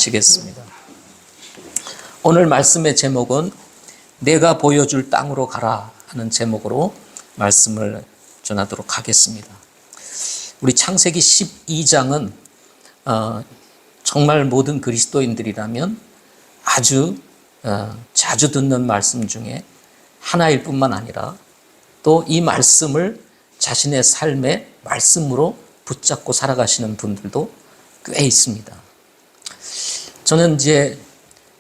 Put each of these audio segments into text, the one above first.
시겠습니다. 오늘 말씀의 제목은 내가 보여줄 땅으로 가라 하는 제목으로 말씀을 전하도록 하겠습니다. 우리 창세기 12장은 정말 모든 그리스도인들이라면 아주 자주 듣는 말씀 중에 하나일 뿐만 아니라 또 이 말씀을 자신의 삶의 말씀으로 붙잡고 살아가시는 분들도 꽤 있습니다. 저는 이제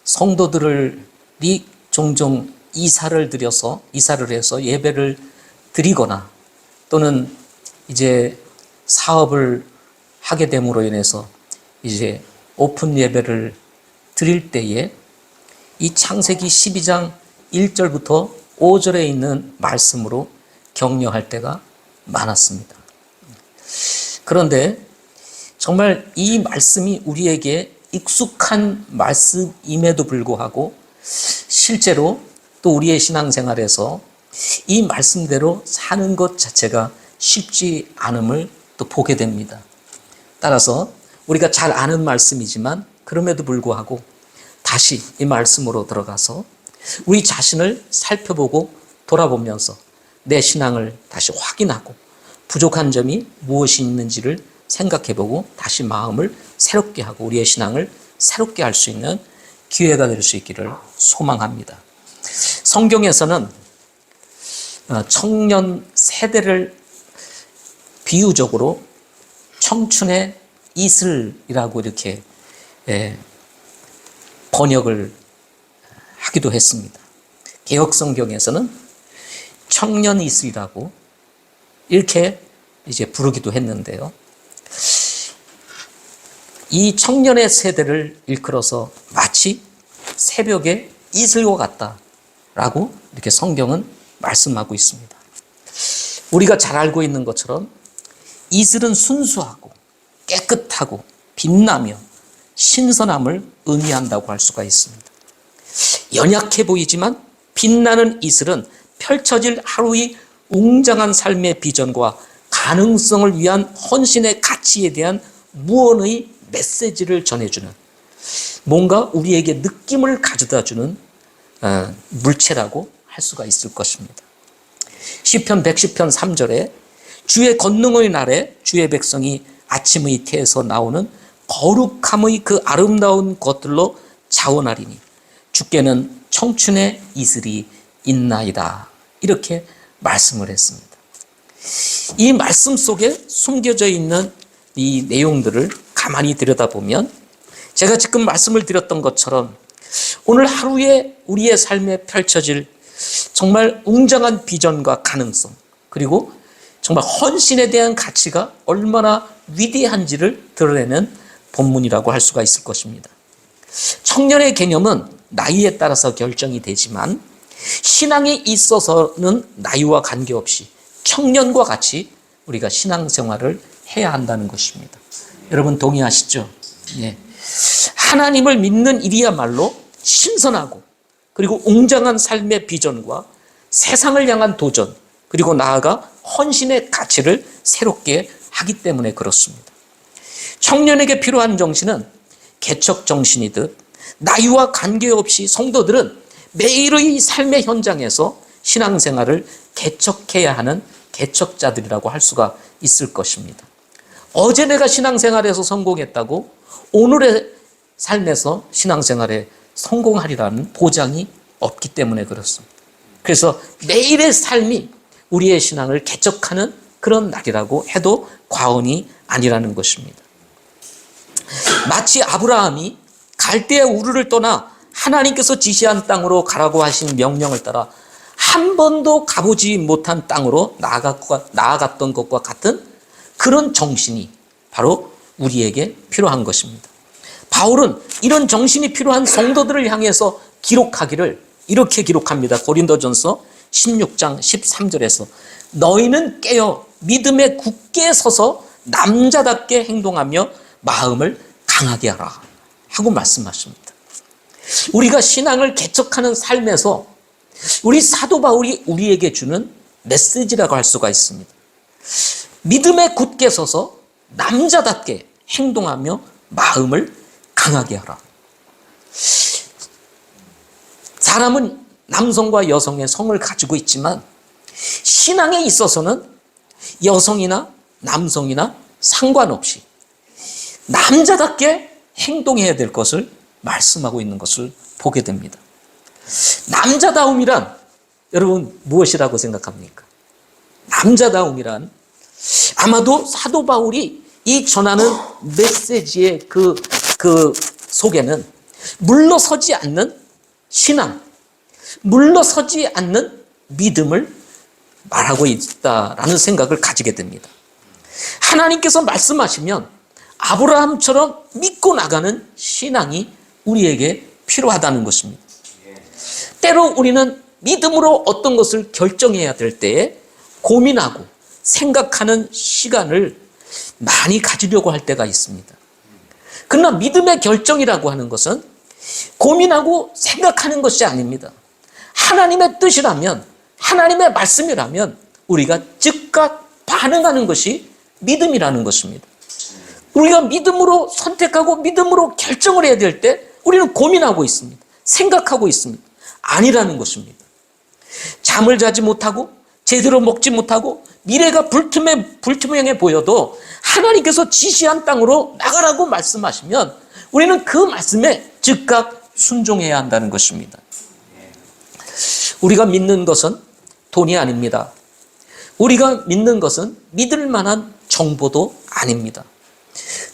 성도들이 종종 이사를 해서 예배를 드리거나 또는 이제 사업을 하게 됨으로 인해서 이제 오픈 예배를 드릴 때에 이 창세기 12장 1절부터 5절에 있는 말씀으로 격려할 때가 많았습니다. 그런데 정말 이 말씀이 우리에게 익숙한 말씀임에도 불구하고 실제로 또 우리의 신앙생활에서 이 말씀대로 사는 것 자체가 쉽지 않음을 또 보게 됩니다. 따라서 우리가 잘 아는 말씀이지만 그럼에도 불구하고 다시 이 말씀으로 들어가서 우리 자신을 살펴보고 돌아보면서 내 신앙을 다시 확인하고 부족한 점이 무엇이 있는지를 생각해보고 다시 마음을 새롭게 하고 우리의 신앙을 새롭게 할 수 있는 기회가 될 수 있기를 소망합니다. 성경에서는 청년 세대를 비유적으로 청춘의 이슬이라고 이렇게 번역을 하기도 했습니다. 개역 성경에서는 청년 이슬이라고 이렇게 이제 부르기도 했는데요. 이 청년의 세대를 일컬어서 마치 새벽의 이슬과 같다라고 이렇게 성경은 말씀하고 있습니다. 우리가 잘 알고 있는 것처럼 이슬은 순수하고 깨끗하고 빛나며 신선함을 의미한다고 할 수가 있습니다. 연약해 보이지만 빛나는 이슬은 펼쳐질 하루의 웅장한 삶의 비전과 가능성을 위한 헌신의 가치에 대한 무언의 메시지를 전해주는 뭔가 우리에게 느낌을 가져다주는 물체라고 할 수가 있을 것입니다. 시편 110편 3절에 주의 권능의 날에 주의 백성이 아침의 태에서 나오는 거룩함의 그 아름다운 것들로 자원하리니 주께는 청춘의 이슬이 있나이다. 이렇게 말씀을 했습니다. 이 말씀 속에 숨겨져 있는 이 내용들을 가만히 들여다보면 제가 지금 말씀을 드렸던 것처럼 오늘 하루에 우리의 삶에 펼쳐질 정말 웅장한 비전과 가능성 그리고 정말 헌신에 대한 가치가 얼마나 위대한지를 드러내는 본문이라고 할 수가 있을 것입니다. 청년의 개념은 나이에 따라서 결정이 되지만 신앙에 있어서는 나이와 관계없이 청년과 같이 우리가 신앙생활을 해야 한다는 것입니다. 여러분 동의하시죠? 예. 하나님을 믿는 일이야말로 신선하고 그리고 웅장한 삶의 비전과 세상을 향한 도전 그리고 나아가 헌신의 가치를 새롭게 하기 때문에 그렇습니다. 청년에게 필요한 정신은 개척 정신이듯 나이와 관계없이 성도들은 매일의 삶의 현장에서 신앙생활을 개척해야 하는 개척자들이라고 할 수가 있을 것입니다. 어제 내가 신앙생활에서 성공했다고 오늘의 삶에서 신앙생활에 성공하리라는 보장이 없기 때문에 그렇습니다. 그래서 매일의 삶이 우리의 신앙을 개척하는 그런 날이라고 해도 과언이 아니라는 것입니다. 마치 아브라함이 갈대아 우르를 떠나 하나님께서 지시한 땅으로 가라고 하신 명령을 따라 한 번도 가보지 못한 땅으로 나아갔던 것과 같은 그런 정신이 바로 우리에게 필요한 것입니다. 바울은 이런 정신이 필요한 성도들을 향해서 기록하기를 이렇게 기록합니다. 고린도전서 16장 13절에서 너희는 깨어 믿음에 굳게 서서 남자답게 행동하며 마음을 강하게 하라 하고 말씀하십니다. 우리가 신앙을 개척하는 삶에서 우리 사도 바울이 우리에게 주는 메시지라고 할 수가 있습니다. 믿음에 굳게 서서 남자답게 행동하며 마음을 강하게 하라. 사람은 남성과 여성의 성을 가지고 있지만 신앙에 있어서는 여성이나 남성이나 상관없이 남자답게 행동해야 될 것을 말씀하고 있는 것을 보게 됩니다. 남자다움이란 여러분 무엇이라고 생각합니까? 남자다움이란 아마도 사도 바울이 이 전하는 메시지의 그 속에는 물러서지 않는 신앙, 물러서지 않는 믿음을 말하고 있다라는 생각을 가지게 됩니다. 하나님께서 말씀하시면 아브라함처럼 믿고 나가는 신앙이 우리에게 필요하다는 것입니다. 때로 우리는 믿음으로 어떤 것을 결정해야 될 때에 고민하고 생각하는 시간을 많이 가지려고 할 때가 있습니다. 그러나 믿음의 결정이라고 하는 것은 고민하고 생각하는 것이 아닙니다. 하나님의 뜻이라면, 하나님의 말씀이라면 우리가 즉각 반응하는 것이 믿음이라는 것입니다. 우리가 믿음으로 선택하고 믿음으로 결정을 해야 될 때 우리는 고민하고 있습니다. 생각하고 있습니다. 아니라는 것입니다. 잠을 자지 못하고 제대로 먹지 못하고 미래가 불투명해 보여도 하나님께서 지시한 땅으로 나가라고 말씀하시면 우리는 그 말씀에 즉각 순종해야 한다는 것입니다. 우리가 믿는 것은 돈이 아닙니다. 우리가 믿는 것은 믿을 만한 정보도 아닙니다.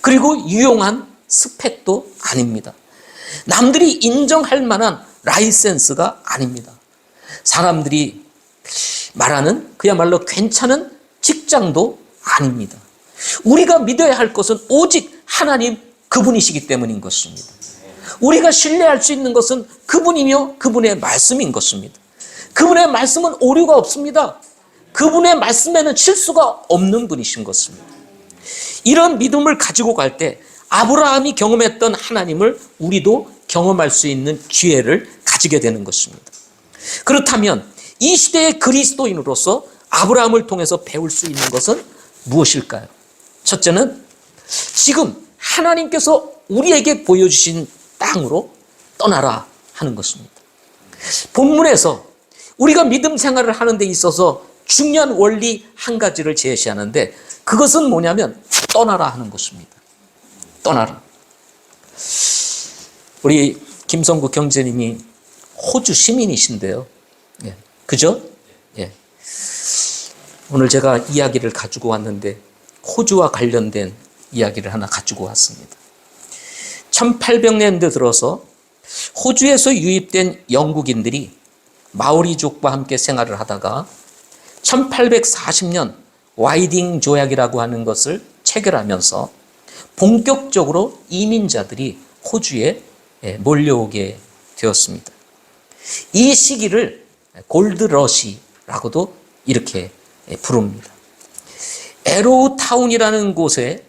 그리고 유용한 스펙도 아닙니다. 남들이 인정할 만한 라이센스가 아닙니다. 사람들이 말하는 그야말로 괜찮은 직장도 아닙니다. 우리가 믿어야 할 것은 오직 하나님 그분이시기 때문인 것입니다. 우리가 신뢰할 수 있는 것은 그분이며 그분의 말씀인 것입니다. 그분의 말씀은 오류가 없습니다. 그분의 말씀에는 실수가 없는 분이신 것입니다. 이런 믿음을 가지고 갈 때 아브라함이 경험했던 하나님을 우리도 경험할 수 있는 기회를 가지게 되는 것입니다. 그렇다면 이 시대의 그리스도인으로서 아브라함을 통해서 배울 수 있는 것은 무엇일까요? 첫째는 지금 하나님께서 우리에게 보여주신 땅으로 떠나라 하는 것입니다. 본문에서 우리가 믿음 생활을 하는 데 있어서 중요한 원리 한 가지를 제시하는데 그것은 뭐냐면 떠나라 하는 것입니다. 떠나라. 우리 김성국 경제님이 호주 시민이신데요. 예. 그죠? 예. 오늘 제가 이야기를 가지고 왔는데 호주와 관련된 이야기를 하나 가지고 왔습니다. 1800년대 들어서 호주에서 유입된 영국인들이 마오리족과 함께 생활을 하다가 1840년 와이딩 조약이라고 하는 것을 체결하면서 본격적으로 이민자들이 호주에 몰려오게 되었습니다. 이 시기를 골드러시라고도 이렇게 부릅니다. 에로우 타운이라는 곳에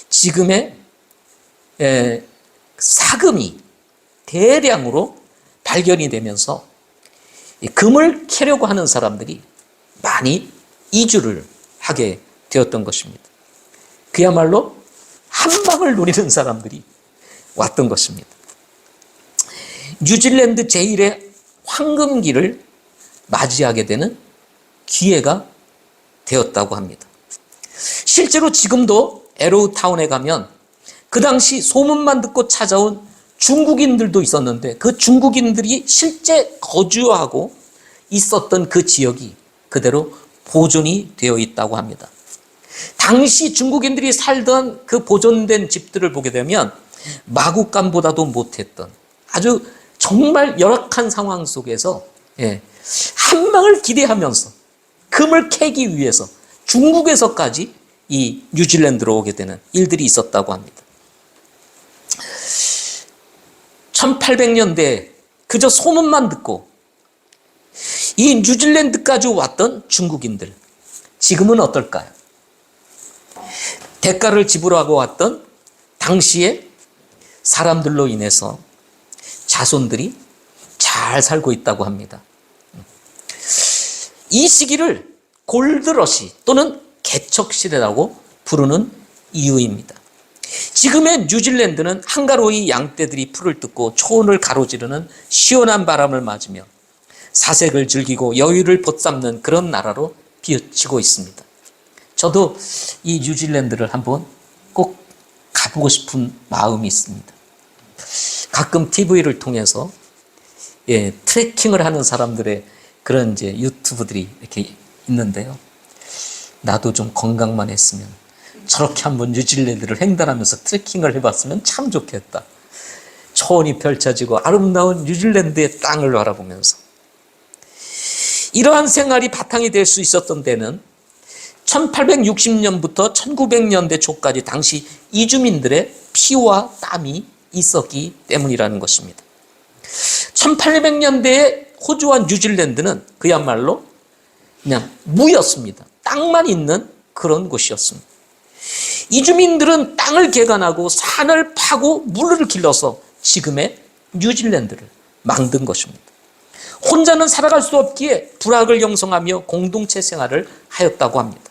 지금의 사금이 대량으로 발견이 되면서 금을 캐려고 하는 사람들이 많이 이주를 하게 되었던 것입니다. 그야말로 한 방을 노리는 사람들이 왔던 것입니다. 뉴질랜드 제1의 황금기를 맞이하게 되는 기회가 되었다고 합니다. 실제로 지금도 에로우 타운에 가면 그 당시 소문만 듣고 찾아온 중국인들도 있었는데 그 중국인들이 실제 거주하고 있었던 그 지역이 그대로 보존이 되어 있다고 합니다. 당시 중국인들이 살던 그 보존된 집들을 보게 되면 마국간보다도 못했던 아주 정말 열악한 상황 속에서 한 방을 기대하면서 금을 캐기 위해서 중국에서까지 이 뉴질랜드로 오게 되는 일들이 있었다고 합니다. 1800년대 그저 소문만 듣고 이 뉴질랜드까지 왔던 중국인들 지금은 어떨까요? 대가를 지불하고 왔던 당시의 사람들로 인해서 자손들이 잘 살고 있다고 합니다. 이 시기를 골드러시 또는 개척시대라고 부르는 이유입니다. 지금의 뉴질랜드는 한가로이 양떼들이 풀을 뜯고 초원을 가로지르는 시원한 바람을 맞으며 사색을 즐기고 여유를 벗삼는 그런 나라로 비춰지고 있습니다. 저도 이 뉴질랜드를 한번 꼭 가보고 싶은 마음이 있습니다. 가끔 TV를 통해서 트레킹을 하는 사람들의 그런 이제 유튜브들이 이렇게 있는데요. 나도 좀 건강만 했으면 저렇게 한번 뉴질랜드를 횡단하면서 트레킹을 해봤으면 참 좋겠다. 초원이 펼쳐지고 아름다운 뉴질랜드의 땅을 바라보면서 이러한 생활이 바탕이 될 수 있었던 데는 1860년부터 1900년대 초까지 당시 이주민들의 피와 땀이 있었기 때문이라는 것입니다. 1800년대에 호주와 뉴질랜드는 그야말로 그냥 무였습니다. 땅만 있는 그런 곳이었습니다. 이주민들은 땅을 개간하고 산을 파고 물을 길러서 지금의 뉴질랜드를 만든 것입니다. 혼자는 살아갈 수 없기에 부락을 형성하며 공동체 생활을 하였다고 합니다.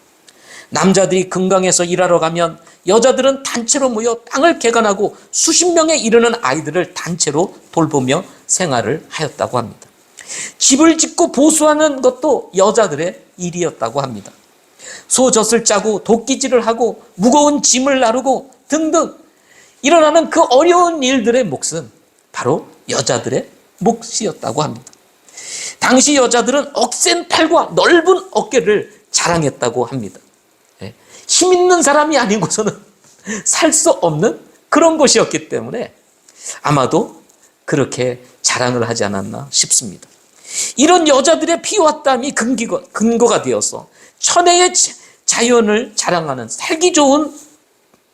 남자들이 금강에서 일하러 가면 여자들은 단체로 모여 땅을 개간하고 수십 명에 이르는 아이들을 단체로 돌보며 생활을 하였다고 합니다. 집을 짓고 보수하는 것도 여자들의 일이었다고 합니다. 소젖을 짜고 도끼질을 하고 무거운 짐을 나르고 등등 일어나는 그 어려운 일들의 몫은 바로 여자들의 몫이었다고 합니다. 당시 여자들은 억센 팔과 넓은 어깨를 자랑했다고 합니다. 힘 있는 사람이 아니고서는 살 수 없는 그런 곳이었기 때문에 아마도 그렇게 자랑을 하지 않았나 싶습니다. 이런 여자들의 피와 땀이 근거가 되어서 천혜의 자연을 자랑하는 살기 좋은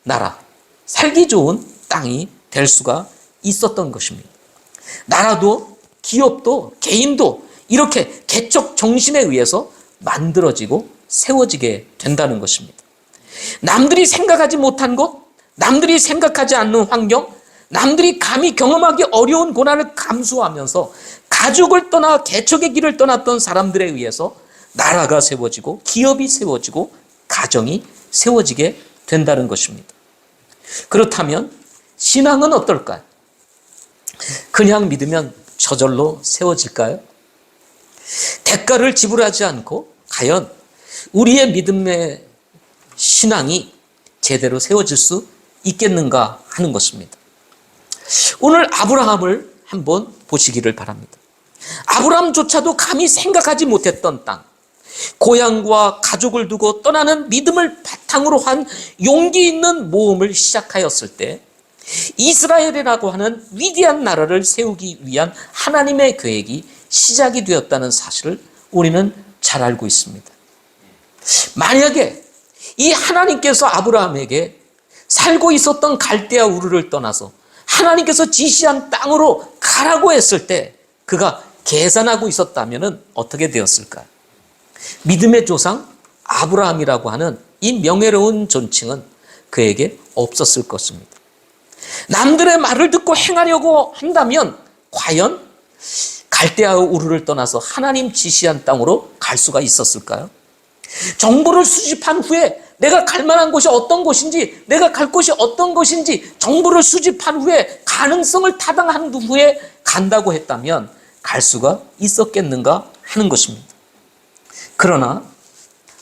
나라, 살기 좋은 땅이 될 수가 있었던 것입니다. 나라도 기업도 개인도 이렇게 개척 정신에 의해서 만들어지고 세워지게 된다는 것입니다. 남들이 생각하지 못한 것, 남들이 생각하지 않는 환경, 남들이 감히 경험하기 어려운 고난을 감수하면서 가족을 떠나 개척의 길을 떠났던 사람들에 의해서 나라가 세워지고 기업이 세워지고 가정이 세워지게 된다는 것입니다. 그렇다면 신앙은 어떨까요? 그냥 믿으면 저절로 세워질까요? 대가를 지불하지 않고 과연 우리의 믿음의 신앙이 제대로 세워질 수 있겠는가 하는 것입니다. 오늘 아브라함을 한번 보시기를 바랍니다. 아브라함조차도 감히 생각하지 못했던 땅, 고향과 가족을 두고 떠나는 믿음을 바탕으로 한 용기 있는 모험을 시작하였을 때 이스라엘이라고 하는 위대한 나라를 세우기 위한 하나님의 계획이 시작이 되었다는 사실을 우리는 잘 알고 있습니다. 만약에 이 하나님께서 아브라함에게 살고 있었던 갈대아 우르를 떠나서 하나님께서 지시한 땅으로 가라고 했을 때 그가 계산하고 있었다면 어떻게 되었을까요? 믿음의 조상 아브라함이라고 하는 이 명예로운 존칭은 그에게 없었을 것입니다. 남들의 말을 듣고 행하려고 한다면 과연 갈대아 우르를 떠나서 하나님 지시한 땅으로 갈 수가 있었을까요? 정보를 수집한 후에 내가 갈 만한 곳이 어떤 곳인지, 내가 갈 곳이 어떤 곳인지 정보를 수집한 후에 가능성을 타당한 후에 간다고 했다면 갈 수가 있었겠는가 하는 것입니다. 그러나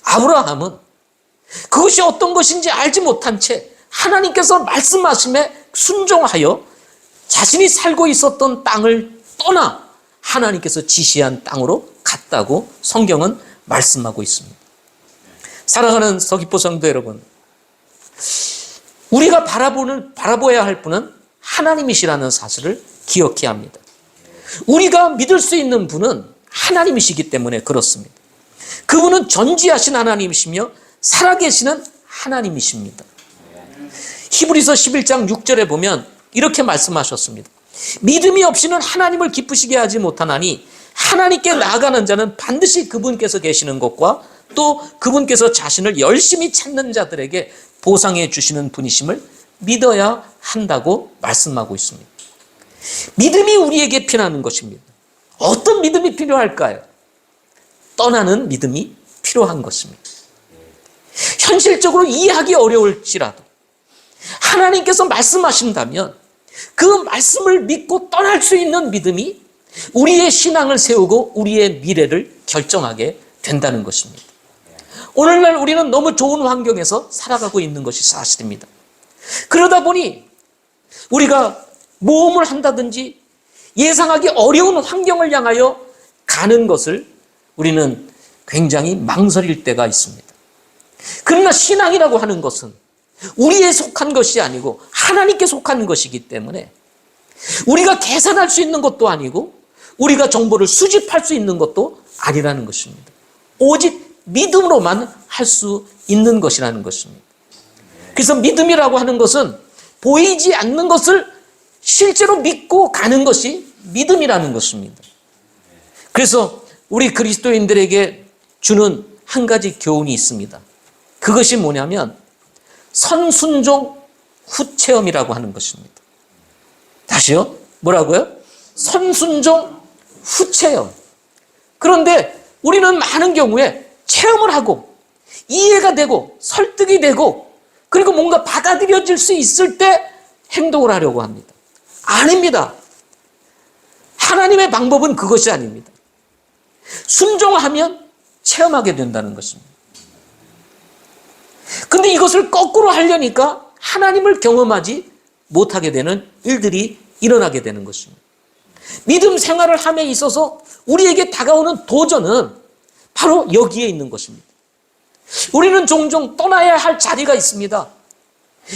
아브라함은 그것이 어떤 것인지 알지 못한 채 하나님께서 말씀하심에 순종하여 자신이 살고 있었던 땅을 떠나 하나님께서 지시한 땅으로 갔다고 성경은 말씀하고 있습니다. 사랑하는 서귀포 성도 여러분, 우리가 바라보아야 할 분은 하나님이시라는 사실을 기억해야 합니다. 우리가 믿을 수 있는 분은 하나님이시기 때문에 그렇습니다. 그분은 전지하신 하나님이시며 살아계시는 하나님이십니다. 히브리서 11장 6절에 보면 이렇게 말씀하셨습니다. 믿음이 없이는 하나님을 기쁘시게 하지 못하나니 하나님께 나아가는 자는 반드시 그분께서 계시는 것과 또 그분께서 자신을 열심히 찾는 자들에게 보상해 주시는 분이심을 믿어야 한다고 말씀하고 있습니다. 믿음이 우리에게 필요한 것입니다. 어떤 믿음이 필요할까요? 떠나는 믿음이 필요한 것입니다. 현실적으로 이해하기 어려울지라도 하나님께서 말씀하신다면 그 말씀을 믿고 떠날 수 있는 믿음이 우리의 신앙을 세우고 우리의 미래를 결정하게 된다는 것입니다. 오늘날 우리는 너무 좋은 환경에서 살아가고 있는 것이 사실입니다. 그러다 보니 우리가 모험을 한다든지 예상하기 어려운 환경을 향하여 가는 것을 우리는 굉장히 망설일 때가 있습니다. 그러나 신앙이라고 하는 것은 우리에 속한 것이 아니고 하나님께 속한 것이기 때문에 우리가 계산할 수 있는 것도 아니고 우리가 정보를 수집할 수 있는 것도 아니라는 것입니다. 오직 믿음으로만 할 수 있는 것이라는 것입니다. 그래서 믿음이라고 하는 것은 보이지 않는 것을 실제로 믿고 가는 것이 믿음이라는 것입니다. 그래서 우리 그리스도인들에게 주는 한 가지 교훈이 있습니다. 그것이 뭐냐면 선순종 후체험이라고 하는 것입니다. 다시요? 뭐라고요? 선순종 후체험. 그런데 우리는 많은 경우에 체험을 하고 이해가 되고 설득이 되고 그리고 뭔가 받아들여질 수 있을 때 행동을 하려고 합니다. 아닙니다. 하나님의 방법은 그것이 아닙니다. 순종하면 체험하게 된다는 것입니다. 근데 이것을 거꾸로 하려니까 하나님을 경험하지 못하게 되는 일들이 일어나게 되는 것입니다. 믿음 생활을 함에 있어서 우리에게 다가오는 도전은 바로 여기에 있는 것입니다. 우리는 종종 떠나야 할 자리가 있습니다.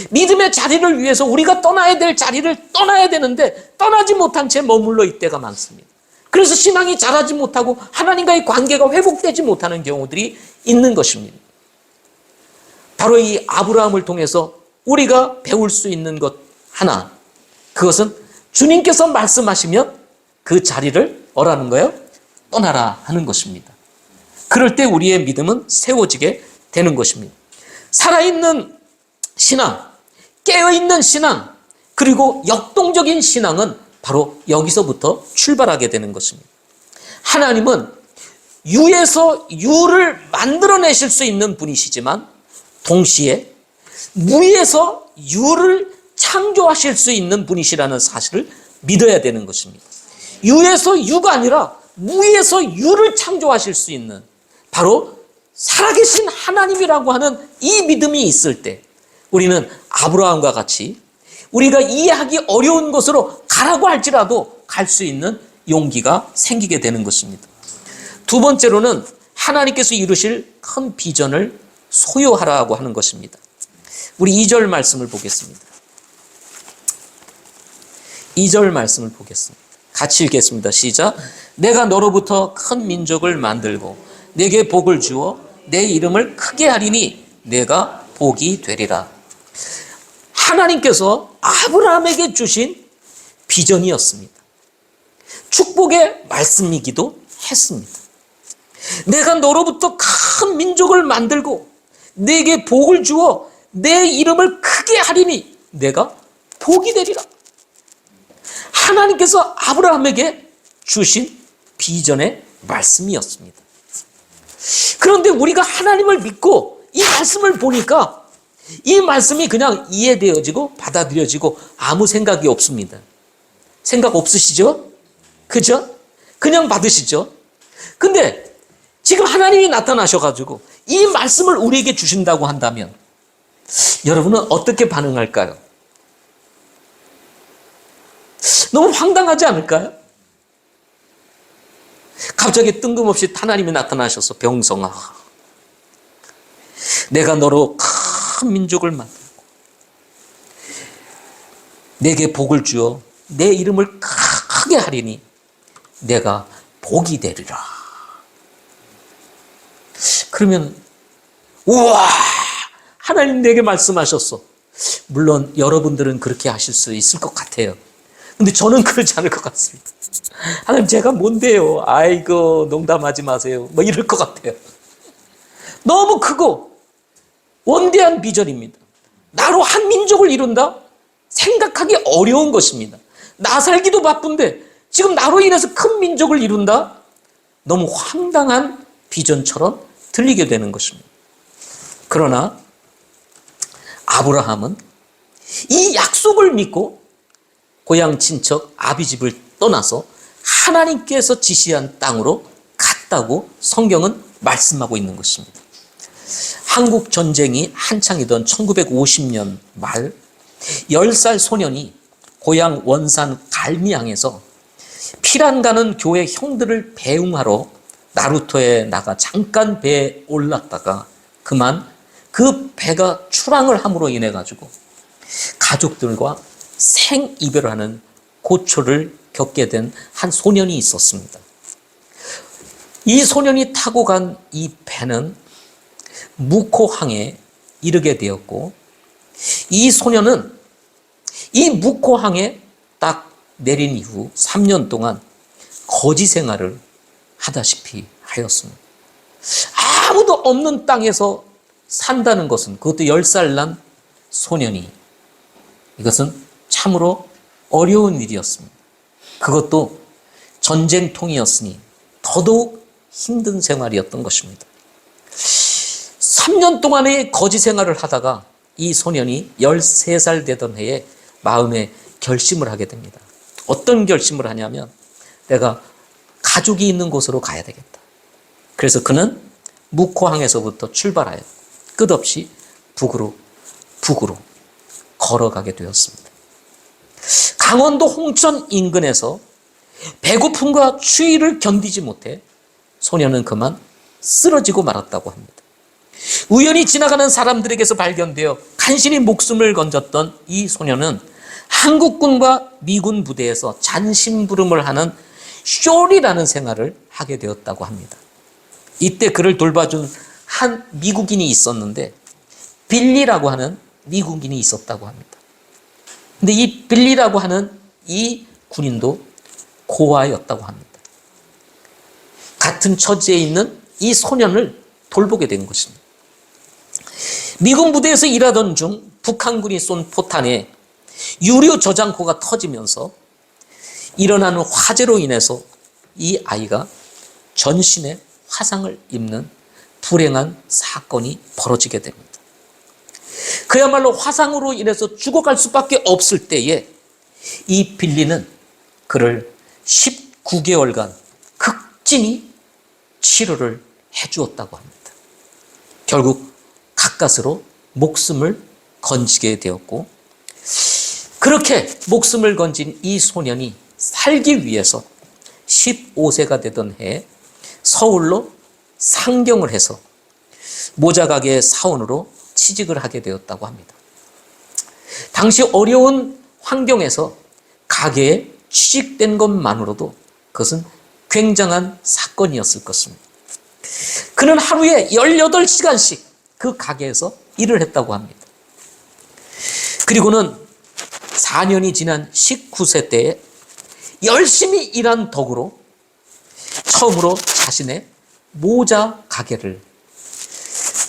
믿음의 자리를 위해서 우리가 떠나야 될 자리를 떠나야 되는데 떠나지 못한 채 머물러 있을 때가 많습니다. 그래서 신앙이 자라지 못하고 하나님과의 관계가 회복되지 못하는 경우들이 있는 것입니다. 바로 이 아브라함을 통해서 우리가 배울 수 있는 것 하나, 그것은 주님께서 말씀하시면 그 자리를 뭐라는 거예요? 떠나라 하는 것입니다. 그럴 때 우리의 믿음은 세워지게 되는 것입니다. 살아있는 신앙, 깨어있는 신앙, 그리고 역동적인 신앙은 바로 여기서부터 출발하게 되는 것입니다. 하나님은 유에서 유를 만들어내실 수 있는 분이시지만 동시에 무에서 유를 창조하실 수 있는 분이시라는 사실을 믿어야 되는 것입니다. 유에서 유가 아니라 무에서 유를 창조하실 수 있는 바로 살아계신 하나님이라고 하는 이 믿음이 있을 때 우리는 아브라함과 같이 우리가 이해하기 어려운 곳으로 가라고 할지라도 갈 수 있는 용기가 생기게 되는 것입니다. 두 번째로는 하나님께서 이루실 큰 비전을 소유하라고 하는 것입니다. 우리 2절 말씀을 보겠습니다. 2절 말씀을 보겠습니다. 같이 읽겠습니다. 시작. 내가 너로부터 큰 민족을 만들고 내게 복을 주어 내 이름을 크게 하리니 내가 복이 되리라. 하나님께서 아브라함에게 주신 비전이었습니다. 축복의 말씀이기도 했습니다. 내가 너로부터 큰 민족을 만들고 내게 복을 주어 내 이름을 크게 하리니 내가 복이 되리라. 하나님께서 아브라함에게 주신 비전의 말씀이었습니다. 그런데 우리가 하나님을 믿고 이 말씀을 보니까 이 말씀이 그냥 이해되어지고 받아들여지고 아무 생각이 없습니다. 생각 없으시죠? 그죠? 그냥 받으시죠? 근데 지금 하나님이 나타나셔가지고 이 말씀을 우리에게 주신다고 한다면 여러분은 어떻게 반응할까요? 너무 황당하지 않을까요? 갑자기 뜬금없이 하나님이 나타나셔서 병성아, 내가 너로 큰 민족을 만들고 내게 복을 주어 내 이름을 크게 하리니 내가 복이 되리라. 그러면 우와, 하나님 내게 말씀하셨어. 물론 여러분들은 그렇게 하실 수 있을 것 같아요. 근데 저는 그러지 않을 것 같습니다. 하나님 제가 뭔데요? 아이고 농담하지 마세요. 뭐 이럴 것 같아요. 너무 크고 원대한 비전입니다. 나로 한 민족을 이룬다? 생각하기 어려운 것입니다. 나 살기도 바쁜데 지금 나로 인해서 큰 민족을 이룬다? 너무 황당한 비전처럼 들리게 되는 것입니다. 그러나 아브라함은 이 약속을 믿고 고향 친척 아비집을 떠나서 하나님께서 지시한 땅으로 갔다고 성경은 말씀하고 있는 것입니다. 한국 전쟁이 한창이던 1950년 말 10살 소년이 고향 원산 갈미항에서 피란 가는 교회 형들을 배웅하러 나루터에 나가 잠깐 배에 올랐다가 그만 그 배가 출항을 함으로 인해 가지고 가족들과 생이별을 하는 고초를 겪게 된 한 소년이 있었습니다. 이 소년이 타고 간 이 배는 무코항에 이르게 되었고, 이 소년은 이 무코항에 딱 내린 이후 3년 동안 거지 생활을 하다시피 하였습니다. 아무도 없는 땅에서 산다는 것은, 그것도 10살 난 소년이, 이것은 참으로 어려운 일이었습니다. 그것도 전쟁통이었으니 더더욱 힘든 생활이었던 것입니다. 3년 동안의 거지 생활을 하다가 이 소년이 13살 되던 해에 마음에 결심을 하게 됩니다. 어떤 결심을 하냐면, 내가 가족이 있는 곳으로 가야 되겠다. 그래서 그는 무코항에서부터 출발하여 끝없이 북으로 걸어가게 되었습니다. 강원도 홍천 인근에서 배고픔과 추위를 견디지 못해 소년은 그만 쓰러지고 말았다고 합니다. 우연히 지나가는 사람들에게서 발견되어 간신히 목숨을 건졌던 이 소년은 한국군과 미군 부대에서 잔심부름을 하는 쇼리라는 생활을 하게 되었다고 합니다. 이때 그를 돌봐준 한 미국인이 있었는데, 빌리라고 하는 미국인이 있었다고 합니다. 근데 이 빌리라고 하는 이 군인도 고아였다고 합니다. 같은 처지에 있는 이 소년을 돌보게 된 것입니다. 미군 부대에서 일하던 중 북한군이 쏜 포탄에 유료 저장고가 터지면서 일어나는 화재로 인해서 이 아이가 전신에 화상을 입는 불행한 사건이 벌어지게 됩니다. 그야말로 화상으로 인해서 죽어갈 수밖에 없을 때에 이 빌리는 그를 19개월간 극진히 치료를 해주었다고 합니다. 결국 가까스로 목숨을 건지게 되었고, 그렇게 목숨을 건진 이 소년이 살기 위해서 15세가 되던 해에 서울로 상경을 해서 모자가게 사원으로 취직을 하게 되었다고 합니다. 당시 어려운 환경에서 가게에 취직된 것만으로도 그것은 굉장한 사건이었을 것입니다. 그는 하루에 18시간씩 그 가게에서 일을 했다고 합니다. 그리고는 4년이 지난 19세 때에 열심히 일한 덕으로 처음으로 자신의 모자 가게를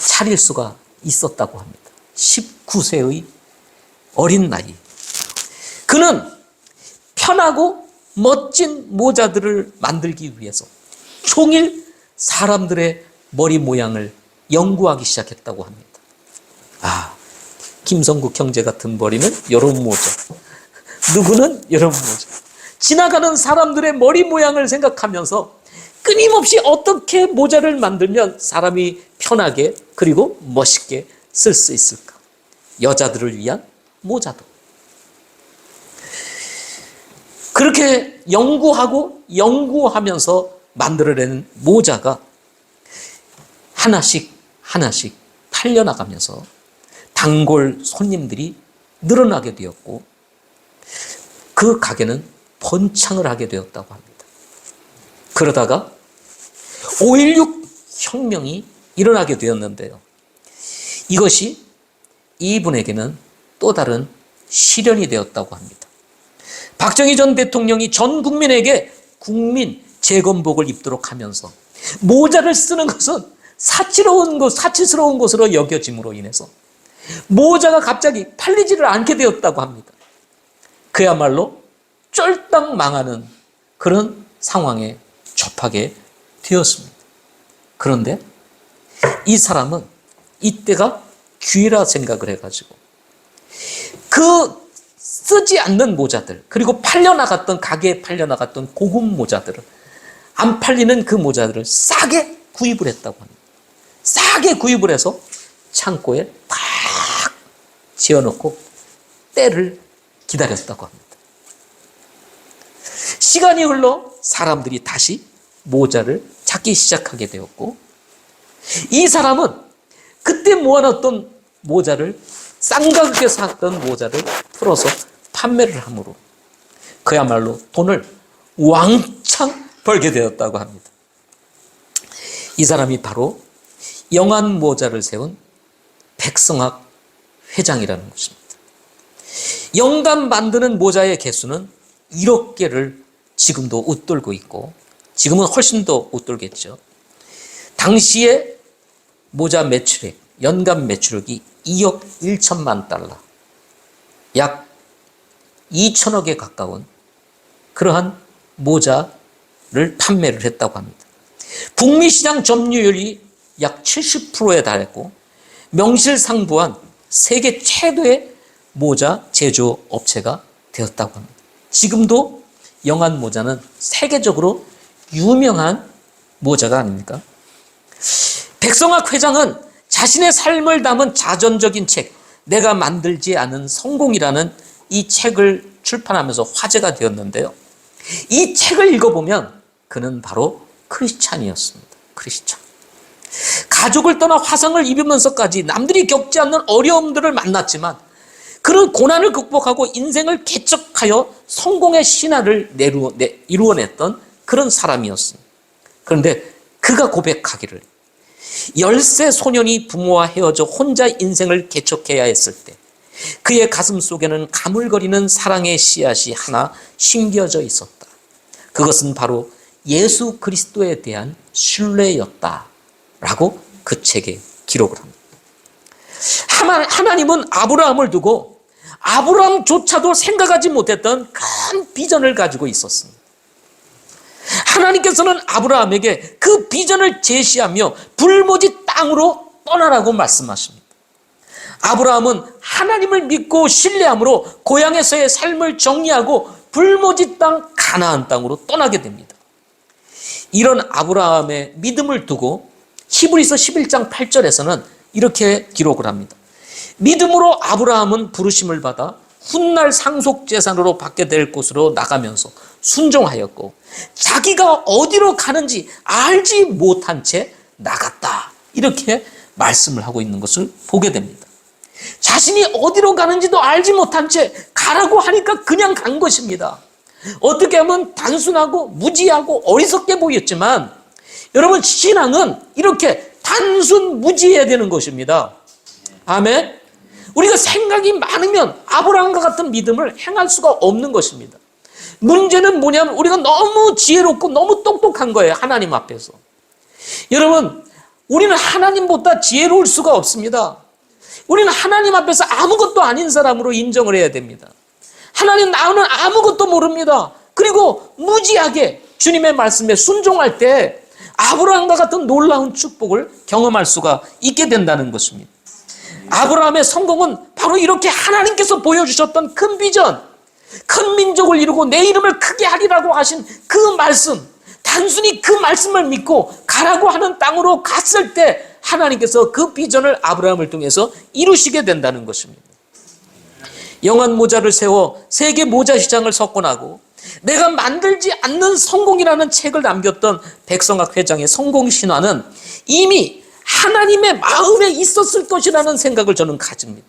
차릴 수가 있었다고 합니다. 19세의 어린 나이. 그는 편하고 멋진 모자들을 만들기 위해서 종일 사람들의 머리 모양을 연구하기 시작했다고 합니다. 김성국 형제 같은 머리는 이런 모자, 누구는 이런 모자. 지나가는 사람들의 머리 모양을 생각하면서 끊임없이 어떻게 모자를 만들면 사람이 편하게 그리고 멋있게 쓸 수 있을까. 여자들을 위한 모자도. 그렇게 연구하면서 만들어낸 모자가 하나씩 팔려나가면서 단골 손님들이 늘어나게 되었고, 그 가게는 번창을 하게 되었다고 합니다. 그러다가 5.16 혁명이 일어나게 되었는데요. 이것이 이분에게는 또 다른 시련이 되었다고 합니다. 박정희 전 대통령이 전 국민에게 국민 재건복을 입도록 하면서 모자를 쓰는 것은 사치스러운 것으로 여겨짐으로 인해서 모자가 갑자기 팔리지를 않게 되었다고 합니다. 그야말로 쫄딱 망하는 그런 상황에 접하게 되었습니다. 그런데 이 사람은 이때가 기회라 생각을 해가지고 그 쓰지 않는 모자들, 그리고 팔려나갔던, 가게에 팔려나갔던 고급 모자들을, 안 팔리는 그 모자들을 싸게 구입을 했다고 합니다. 싸게 구입을 해서 창고에 탁 지어놓고 때를 기다렸다고 합니다. 시간이 흘러 사람들이 다시 모자를 찾기 시작하게 되었고, 이 사람은 그때 모아놨던 모자를, 싼 가격에 샀던 모자를 풀어서 판매를 함으로 그야말로 돈을 왕창 벌게 되었다고 합니다. 이 사람이 바로 영한 모자를 세운 백성학 회장이라는 것입니다. 영감 만드는 모자의 개수는 1억 개를 지금도 웃돌고 있고, 지금은 훨씬 더 웃돌겠죠. 당시에 모자 매출액, 연간 매출액이 2억 1천만 달러, 약 2천억에 가까운 그러한 모자를 판매를 했다고 합니다. 북미 시장 점유율이 약 70%에 달했고, 명실상부한 세계 최대의 모자 제조업체가 되었다고 합니다. 지금도 영한 모자는 세계적으로 유명한 모자가 아닙니까? 백성학 회장은 자신의 삶을 담은 자전적인 책, 내가 만들지 않은 성공이라는 이 책을 출판하면서 화제가 되었는데요. 이 책을 읽어보면 그는 바로 크리스찬이었습니다. 크리스찬. 가족을 떠나 화상을 입으면서까지 남들이 겪지 않는 어려움들을 만났지만 그런 고난을 극복하고 인생을 개척하여 성공의 신화를 이루어냈던 그런 사람이었습니다. 그런데 그가 고백하기를, 10세 소년이 부모와 헤어져 혼자 인생을 개척해야 했을 때 그의 가슴 속에는 가물거리는 사랑의 씨앗이 하나 심겨져 있었다. 그것은 바로 예수 그리스도에 대한 신뢰였다 라고 그 책에 기록을 합니다. 하나님은 아브라함을 두고 아브라함조차도 생각하지 못했던 큰 비전을 가지고 있었습니다. 하나님께서는 아브라함에게 그 비전을 제시하며 불모지 땅으로 떠나라고 말씀하십니다. 아브라함은 하나님을 믿고 신뢰함으로 고향에서의 삶을 정리하고 불모지 땅 가나안 땅으로 떠나게 됩니다. 이런 아브라함의 믿음을 두고 히브리서 11장 8절에서는 이렇게 기록을 합니다. 믿음으로 아브라함은 부르심을 받아 훗날 상속재산으로 받게 될 곳으로 나가면서 순종하였고 자기가 어디로 가는지 알지 못한 채 나갔다. 이렇게 말씀을 하고 있는 것을 보게 됩니다. 자신이 어디로 가는지도 알지 못한 채 가라고 하니까 그냥 간 것입니다. 어떻게 하면 단순하고 무지하고 어리석게 보였지만 여러분, 신앙은 이렇게 단순 무지해야 되는 것입니다. 아멘. 우리가 생각이 많으면 아브라함과 같은 믿음을 행할 수가 없는 것입니다. 문제는 뭐냐면 우리가 너무 지혜롭고 너무 똑똑한 거예요. 하나님 앞에서. 여러분, 우리는 하나님보다 지혜로울 수가 없습니다. 우리는 하나님 앞에서 아무것도 아닌 사람으로 인정을 해야 됩니다. 하나님, 나는 아무것도 모릅니다. 그리고 무지하게 주님의 말씀에 순종할 때 아브라함과 같은 놀라운 축복을 경험할 수가 있게 된다는 것입니다. 아브라함의 성공은 바로 이렇게 하나님께서 보여주셨던 큰 비전, 큰 민족을 이루고 내 이름을 크게 하리라고 하신 그 말씀, 단순히 그 말씀을 믿고 가라고 하는 땅으로 갔을 때 하나님께서 그 비전을 아브라함을 통해서 이루시게 된다는 것입니다. 영한 모자를 세워 세계 모자 시장을 석권하고 내가 만들지 않는 성공이라는 책을 남겼던 백성학 회장의 성공 신화는 이미 하나님의 마음에 있었을 것이라는 생각을 저는 가집니다.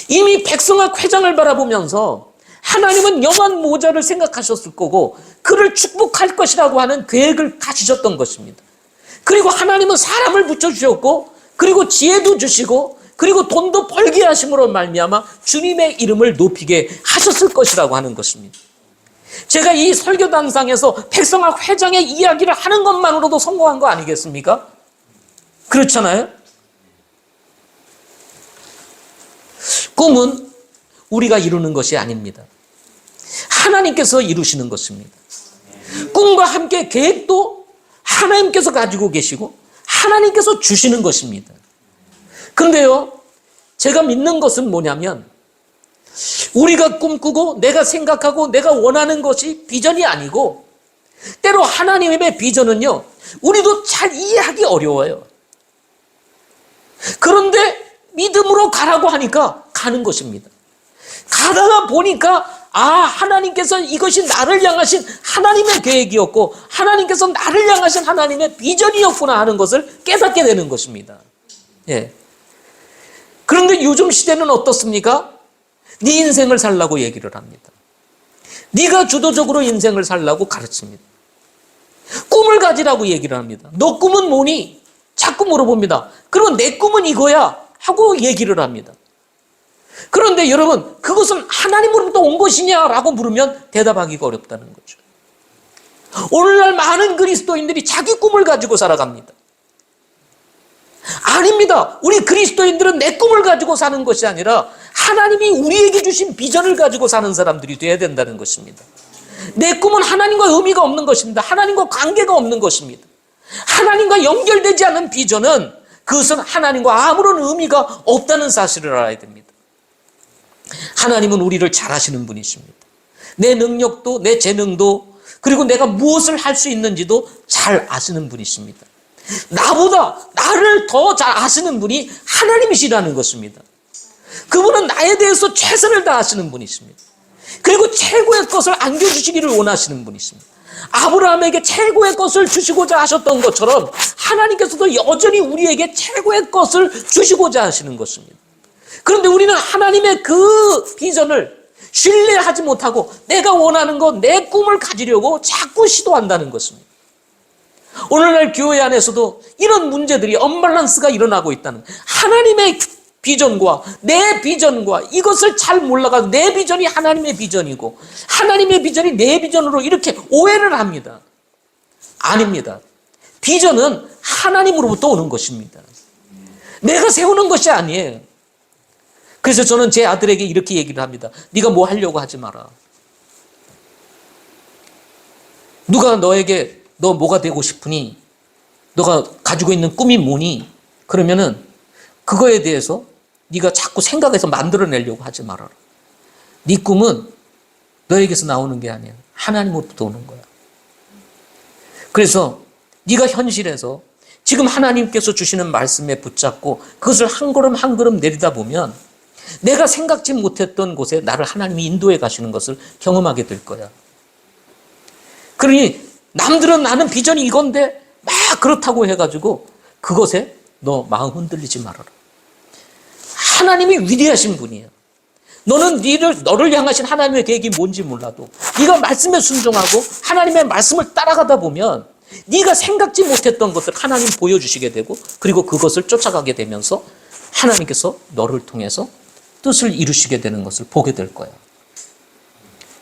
이미 백성학 회장을 바라보면서 하나님은 영한 모자를 생각하셨을 거고 그를 축복할 것이라고 하는 계획을 가지셨던 것입니다. 그리고 하나님은 사람을 붙여주셨고 그리고 지혜도 주시고 그리고 돈도 벌게 하심으로 말미암아 주님의 이름을 높이게 하셨을 것이라고 하는 것입니다. 제가 이 설교단상에서 백성학 회장의 이야기를 하는 것만으로도 성공한 거 아니겠습니까? 그렇잖아요? 꿈은 우리가 이루는 것이 아닙니다. 하나님께서 이루시는 것입니다. 꿈과 함께 계획도 하나님께서 가지고 계시고 하나님께서 주시는 것입니다. 그런데요, 제가 믿는 것은 뭐냐면 우리가 꿈꾸고 내가 생각하고 내가 원하는 것이 비전이 아니고, 때로 하나님의 비전은요, 우리도 잘 이해하기 어려워요. 그런데 믿음으로 가라고 하니까 가는 것입니다. 가다가 보니까 하나님께서 이것이 나를 향하신 하나님의 계획이었고 하나님께서 나를 향하신 하나님의 비전이었구나 하는 것을 깨닫게 되는 것입니다. 예. 그런데 요즘 시대는 어떻습니까? 네 인생을 살라고 얘기를 합니다. 네가 주도적으로 인생을 살라고 가르칩니다. 꿈을 가지라고 얘기를 합니다. 너 꿈은 뭐니? 자꾸 물어봅니다. 그러면 내 꿈은 이거야 하고 얘기를 합니다. 그런데 여러분, 그것은 하나님으로부터 온 것이냐라고 물으면 대답하기가 어렵다는 거죠. 오늘날 많은 그리스도인들이 자기 꿈을 가지고 살아갑니다. 아닙니다. 우리 그리스도인들은 내 꿈을 가지고 사는 것이 아니라 하나님이 우리에게 주신 비전을 가지고 사는 사람들이 돼야 된다는 것입니다. 내 꿈은 하나님과 의미가 없는 것입니다. 하나님과 관계가 없는 것입니다. 하나님과 연결되지 않은 비전은 그것은 하나님과 아무런 의미가 없다는 사실을 알아야 됩니다. 하나님은 우리를 잘 아시는 분이십니다. 내 능력도 내 재능도 그리고 내가 무엇을 할 수 있는지도 잘 아시는 분이십니다. 나보다 나를 더 잘 아시는 분이 하나님이시라는 것입니다. 그분은 나에 대해서 최선을 다하시는 분이십니다. 그리고 최고의 것을 안겨주시기를 원하시는 분이십니다. 아브라함에게 최고의 것을 주시고자 하셨던 것처럼 하나님께서도 여전히 우리에게 최고의 것을 주시고자 하시는 것입니다. 그런데 우리는 하나님의 그 비전을 신뢰하지 못하고 내가 원하는 것, 내 꿈을 가지려고 자꾸 시도한다는 것입니다. 오늘날 교회 안에서도 이런 문제들이 언밸런스가 일어나고 있다는 거예요. 하나님의 비전과 내 비전과 이것을 잘 몰라가 내 비전이 하나님의 비전이고 하나님의 비전이 내 비전으로 이렇게 오해를 합니다. 아닙니다. 비전은 하나님으로부터 오는 것입니다. 내가 세우는 것이 아니에요. 그래서 저는 제 아들에게 이렇게 얘기를 합니다. 네가 뭐 하려고 하지 마라. 누가 너에게 너 뭐가 되고 싶으니? 너가 가지고 있는 꿈이 뭐니? 그러면은 그거에 대해서 네가 자꾸 생각해서 만들어내려고 하지 말아라. 네 꿈은 너에게서 나오는 게 아니야. 하나님으로부터 오는 거야. 그래서 네가 현실에서 지금 하나님께서 주시는 말씀에 붙잡고 그것을 한 걸음 한 걸음 내리다 보면 내가 생각지 못했던 곳에 나를 하나님이 인도해 가시는 것을 경험하게 될 거야. 그러니 남들은 나는 비전이 이건데 막 그렇다고 해가지고 그것에 너 마음 흔들리지 말아라. 하나님이 위대하신 분이에요. 너는 너를 향하신 하나님의 계획이 뭔지 몰라도 네가 말씀에 순종하고 하나님의 말씀을 따라가다 보면 네가 생각지 못했던 것을 하나님 보여주시게 되고 그리고 그것을 쫓아가게 되면서 하나님께서 너를 통해서 뜻을 이루시게 되는 것을 보게 될 거야.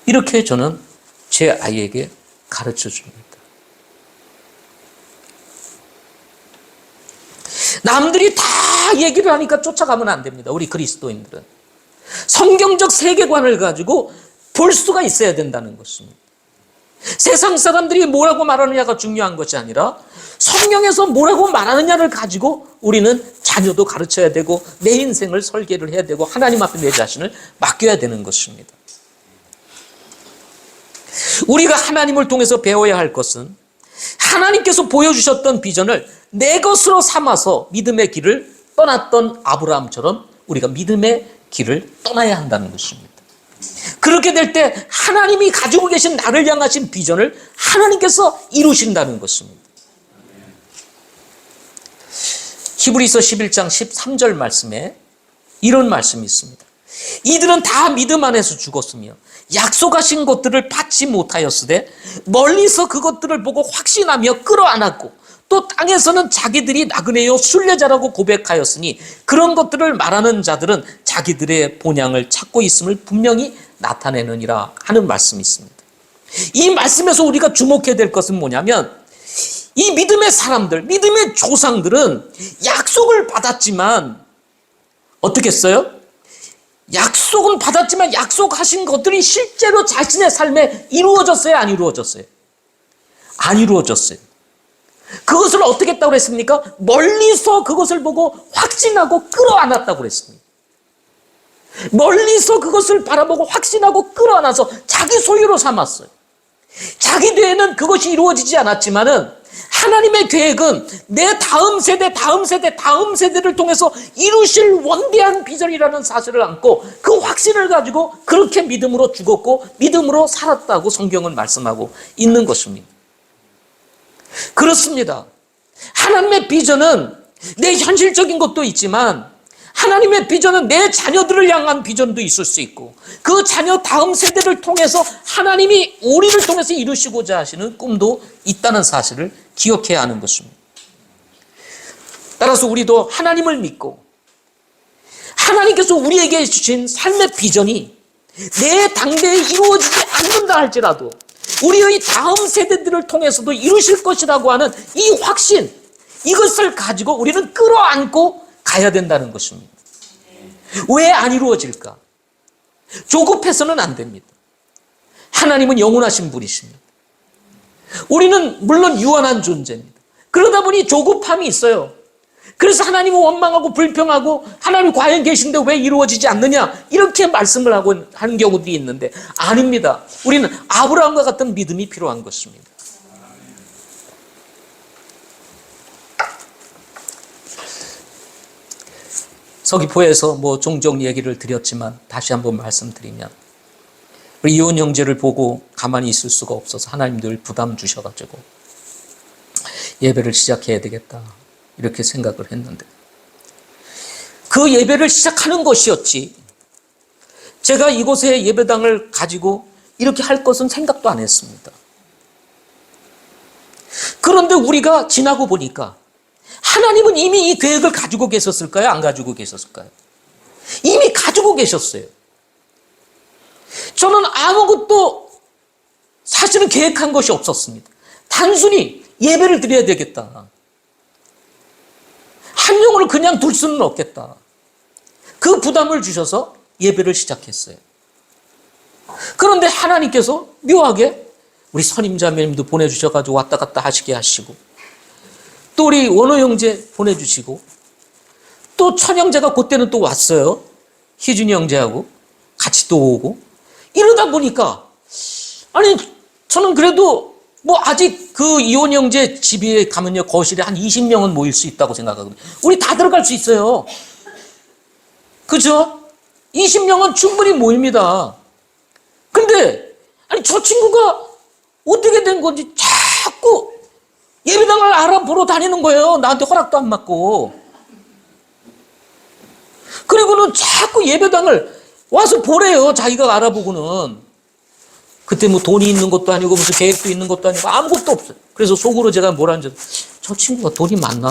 이렇게 저는 제 아이에게 가르쳐 줍니다. 남들이 다 얘기를 하니까 쫓아가면 안 됩니다. 우리 그리스도인들은. 성경적 세계관을 가지고 볼 수가 있어야 된다는 것입니다. 세상 사람들이 뭐라고 말하느냐가 중요한 것이 아니라 성경에서 뭐라고 말하느냐를 가지고 우리는 자녀도 가르쳐야 되고 내 인생을 설계를 해야 되고 하나님 앞에 내 자신을 맡겨야 되는 것입니다. 우리가 하나님을 통해서 배워야 할 것은 하나님께서 보여주셨던 비전을 내 것으로 삼아서 믿음의 길을 떠났던 아브라함처럼 우리가 믿음의 길을 떠나야 한다는 것입니다. 그렇게 될 때 하나님이 가지고 계신 나를 향하신 비전을 하나님께서 이루신다는 것입니다. 히브리서 11장 13절 말씀에 이런 말씀이 있습니다. 이들은 다 믿음 안에서 죽었으며 약속하신 것들을 받지 못하였으되 멀리서 그것들을 보고 확신하며 끌어안았고 또 땅에서는 자기들이 나그네요 순례자라고 고백하였으니 그런 것들을 말하는 자들은 자기들의 본향을 찾고 있음을 분명히 나타내느니라 하는 말씀이 있습니다. 이 말씀에서 우리가 주목해야 될 것은 뭐냐면 이 믿음의 사람들, 믿음의 조상들은 약속을 받았지만 어떻게 했어요? 약속은 받았지만 약속하신 것들이 실제로 자신의 삶에 이루어졌어요? 안 이루어졌어요? 안 이루어졌어요. 그것을 어떻게 했다고 그랬습니까? 멀리서 그것을 보고 확신하고 끌어안았다고 그랬습니다. 멀리서 그것을 바라보고 확신하고 끌어안아서 자기 소유로 삼았어요. 자기 뒤에는 그것이 이루어지지 않았지만은 하나님의 계획은 내 다음 세대, 다음 세대, 다음 세대를 통해서 이루실 원대한 비전이라는 사실을 안고 그 확신을 가지고 그렇게 믿음으로 죽었고 믿음으로 살았다고 성경은 말씀하고 있는 것입니다. 그렇습니다. 하나님의 비전은 내 현실적인 것도 있지만 하나님의 비전은 내 자녀들을 향한 비전도 있을 수 있고 그 자녀 다음 세대를 통해서 하나님이 우리를 통해서 이루시고자 하시는 꿈도 있다는 사실을 기억해야 하는 것입니다. 따라서 우리도 하나님을 믿고 하나님께서 우리에게 주신 삶의 비전이 내 당대에 이루어지지 않는다 할지라도 우리의 다음 세대들을 통해서도 이루실 것이라고 하는 이 확신, 이것을 가지고 우리는 끌어안고 가야 된다는 것입니다. 왜 안 이루어질까? 조급해서는 안 됩니다. 하나님은 영원하신 분이십니다. 우리는 물론 유한한 존재입니다. 그러다 보니 조급함이 있어요. 그래서 하나님은 원망하고 불평하고 하나님 과연 계신데 왜 이루어지지 않느냐 이렇게 말씀을 하고 하는 경우들이 있는데 아닙니다. 우리는 아브라함과 같은 믿음이 필요한 것입니다. 서귀포에서 종종 얘기를 드렸지만 다시 한번 말씀드리면 우리 이혼 형제를 보고 가만히 있을 수가 없어서 하나님 늘 부담 주셔가지고 예배를 시작해야 되겠다 이렇게 생각을 했는데 그 예배를 시작하는 것이었지 제가 이곳에 예배당을 가지고 이렇게 할 것은 생각도 안 했습니다. 그런데 우리가 지나고 보니까 하나님은 이미 이 계획을 가지고 계셨을까요? 안 가지고 계셨을까요? 이미 가지고 계셨어요. 저는 아무것도 사실은 계획한 것이 없었습니다. 단순히 예배를 드려야 되겠다. 한 영혼을 그냥 둘 수는 없겠다. 그 부담을 주셔서 예배를 시작했어요. 그런데 하나님께서 묘하게 우리 선임자매님도 보내주셔가지고 왔다 갔다 하시게 하시고 또 우리 원호 형제 보내주시고 또 천 형제가 그때는 또 왔어요. 희준이 형제하고 같이 또 오고 이러다 보니까 아니 저는 그래도 아직 그 이혼 형제 집에 가면요 거실에 한 20명은 모일 수 있다고 생각하거든요. 우리 다 들어갈 수 있어요. 그죠? 20명은 충분히 모입니다. 근데 아니 저 친구가 어떻게 된 건지 자꾸 예배당을 알아보러 다니는 거예요. 나한테 허락도 안 받고. 그리고는 자꾸 예배당을 와서 보래요. 자기가 알아보고는. 그때 돈이 있는 것도 아니고 무슨 계획도 있는 것도 아니고 아무것도 없어요. 그래서 속으로 제가 뭐라는지 저 친구가 돈이 많나?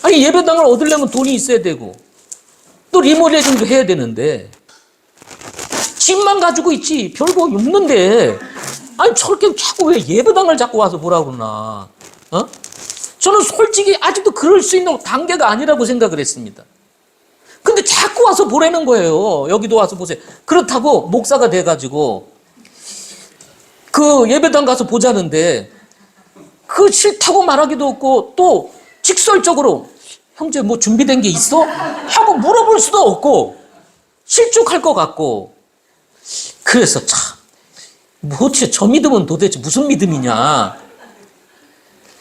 아니 예배당을 얻으려면 돈이 있어야 되고 또 리모델링도 해야 되는데 집만 가지고 있지 별거 없는데 아니 저렇게 자꾸 왜 예배당을 자꾸 와서 보라고 그러나 저는 솔직히 아직도 그럴 수 있는 단계가 아니라고 생각을 했습니다. 근데 자꾸 와서 보라는 거예요. 여기도 와서 보세요. 그렇다고 목사가 돼가지고 그 예배당 가서 보자는데 그 싫다고 말하기도 없고 또 직설적으로 형제 준비된 게 있어? 하고 물어볼 수도 없고 실족할 것 같고 그래서 참 어째 저 믿음은 도대체 무슨 믿음이냐.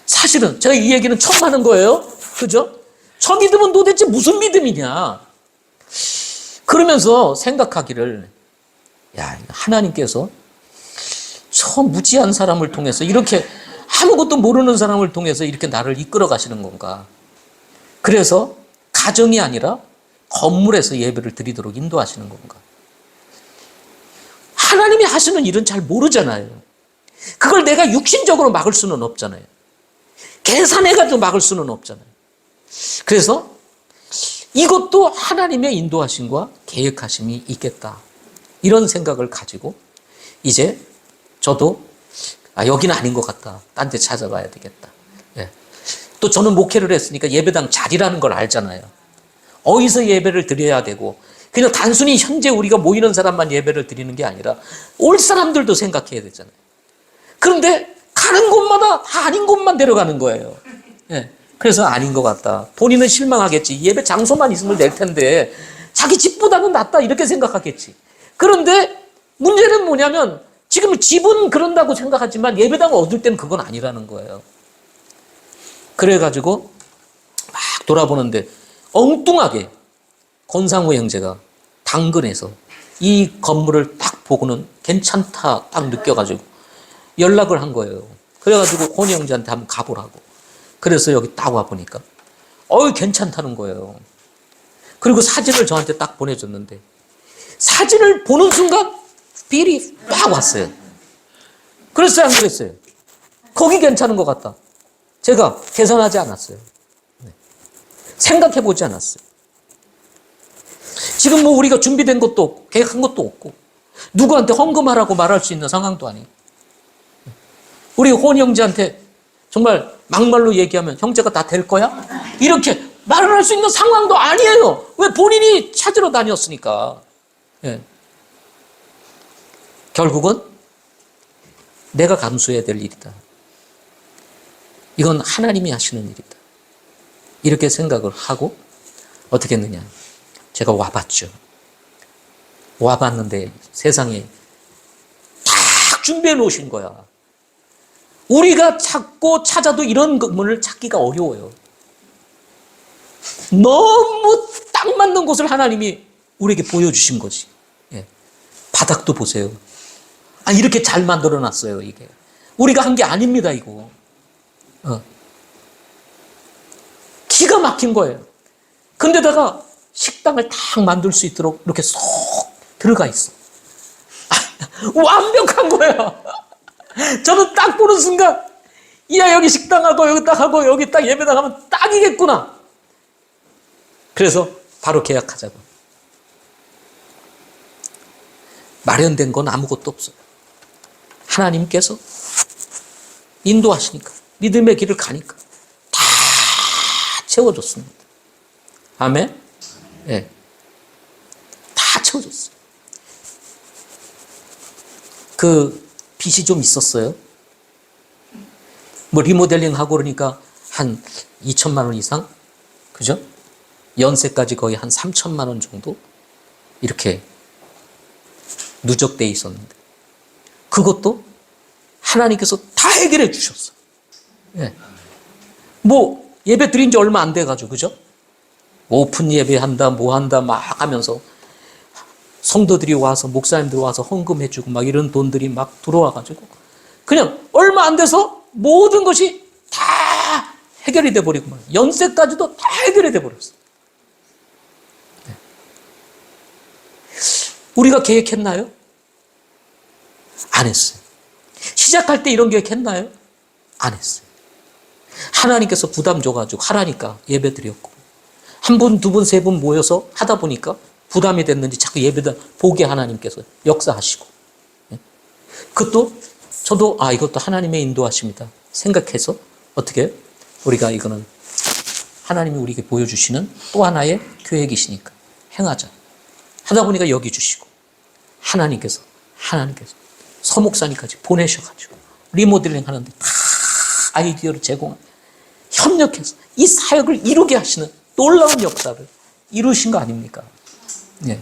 사실은 제가 이 얘기는 처음 하는 거예요. 그죠? 저 믿음은 도대체 무슨 믿음이냐. 그러면서 생각하기를 하나님께서 저 무지한 사람을 통해서 이렇게 아무것도 모르는 사람을 통해서 이렇게 나를 이끌어 가시는 건가. 그래서 가정이 아니라 건물에서 예배를 드리도록 인도하시는 건가. 하나님이 하시는 일은 잘 모르잖아요. 그걸 내가 육신적으로 막을 수는 없잖아요. 계산해가지고 막을 수는 없잖아요. 그래서 이것도 하나님의 인도하심과 계획하심이 있겠다. 이런 생각을 가지고 이제 저도 여기는 아닌 것 같다. 딴 데 찾아봐야 되겠다. 예. 또 저는 목회를 했으니까 예배당 자리라는 걸 알잖아요. 어디서 예배를 드려야 되고 그냥 단순히 현재 우리가 모이는 사람만 예배를 드리는 게 아니라 올 사람들도 생각해야 되잖아요. 그런데 가는 곳마다 다 아닌 곳만 데려가는 거예요. 예. 그래서 아닌 것 같다. 본인은 실망하겠지. 예배 장소만 있으면 될 텐데 자기 집보다는 낫다 이렇게 생각하겠지. 그런데 문제는 뭐냐면 지금 집은 그런다고 생각하지만 예배당을 얻을 때는 그건 아니라는 거예요. 그래가지고 막 돌아보는데 엉뚱하게 권상우 형제가 당근에서 이 건물을 딱 보고는 괜찮다 딱 느껴가지고 연락을 한 거예요. 그래가지고 권희 형제한테 한번 가보라고. 그래서 여기 딱 와보니까 괜찮다는 거예요. 그리고 사진을 저한테 딱 보내줬는데 사진을 보는 순간 빌이 빡 왔어요. 그랬어요, 안 그랬어요? 거기 괜찮은 것 같다. 제가 계산하지 않았어요. 생각해보지 않았어요. 지금 뭐 우리가 준비된 것도 없고 계획한 것도 없고 누구한테 헌금하라고 말할 수 있는 상황도 아니고 우리 혼 형제한테 정말 막말로 얘기하면 형제가 다 될 거야? 이렇게 말을 할 수 있는 상황도 아니에요. 왜? 본인이 찾으러 다녔으니까. 예. 결국은 내가 감수해야 될 일이다. 이건 하나님이 하시는 일이다. 이렇게 생각을 하고 어떻게 했느냐. 제가 와봤죠. 와봤는데 세상에 딱 준비해 놓으신 거야. 우리가 찾고 찾아도 이런 건물을 찾기가 어려워요. 너무 딱 맞는 곳을 하나님이 우리에게 보여주신 거지. 예. 바닥도 보세요. 이렇게 잘 만들어 놨어요, 이게. 우리가 한 게 아닙니다, 이거. 기가 막힌 거예요. 근데다가 식당을 딱 만들 수 있도록 이렇게 쏙 들어가 있어. 완벽한 거야. 저는 딱 보는 순간, 이야, 여기 식당하고, 여기 딱 하고, 여기 딱 예배당 하면 딱이겠구나. 그래서 바로 계약하자고. 마련된 건 아무것도 없어요. 하나님께서 인도하시니까, 믿음의 길을 가니까 다 채워줬습니다. 아멘? 네. 다 채워줬어요. 그 빚이 좀 있었어요. 뭐 리모델링하고 그러니까 한 2천만 원 이상? 그죠? 연세까지 거의 한 3천만 원 정도? 이렇게 누적돼 있었는데 그것도 하나님께서 다 해결해 주셨어. 예. 뭐 예배 드린 지 얼마 안 돼가지고 그죠? 오픈 예배 한다 뭐 한다 막 하면서 성도들이 와서 목사님들 와서 헌금해주고 막 이런 돈들이 막 들어와가지고 그냥 얼마 안 돼서 모든 것이 다 해결이 돼버리고 연세까지도 다 해결이 돼버렸어. 네. 우리가 계획했나요? 안 했어요. 시작할 때 이런 계획했나요? 안 했어요. 하나님께서 부담 줘가지고 하라니까 예배 드렸고 한 분, 두 분, 세 분 모여서 하다 보니까 부담이 됐는지 자꾸 예배당 보게 하나님께서 역사하시고 그것도 저도 이것도 하나님의 인도하십니다 생각해서 어떻게 해요? 우리가 이거는 하나님이 우리에게 보여주시는 또 하나의 계획이시니까 행하자 하다 보니까 여기 주시고 하나님께서 서목사님까지 보내셔가지고 리모델링 하는데 다 아이디어를 제공하고 협력해서 이 사역을 이루게 하시는 놀라운 역사를 이루신 거 아닙니까? 네.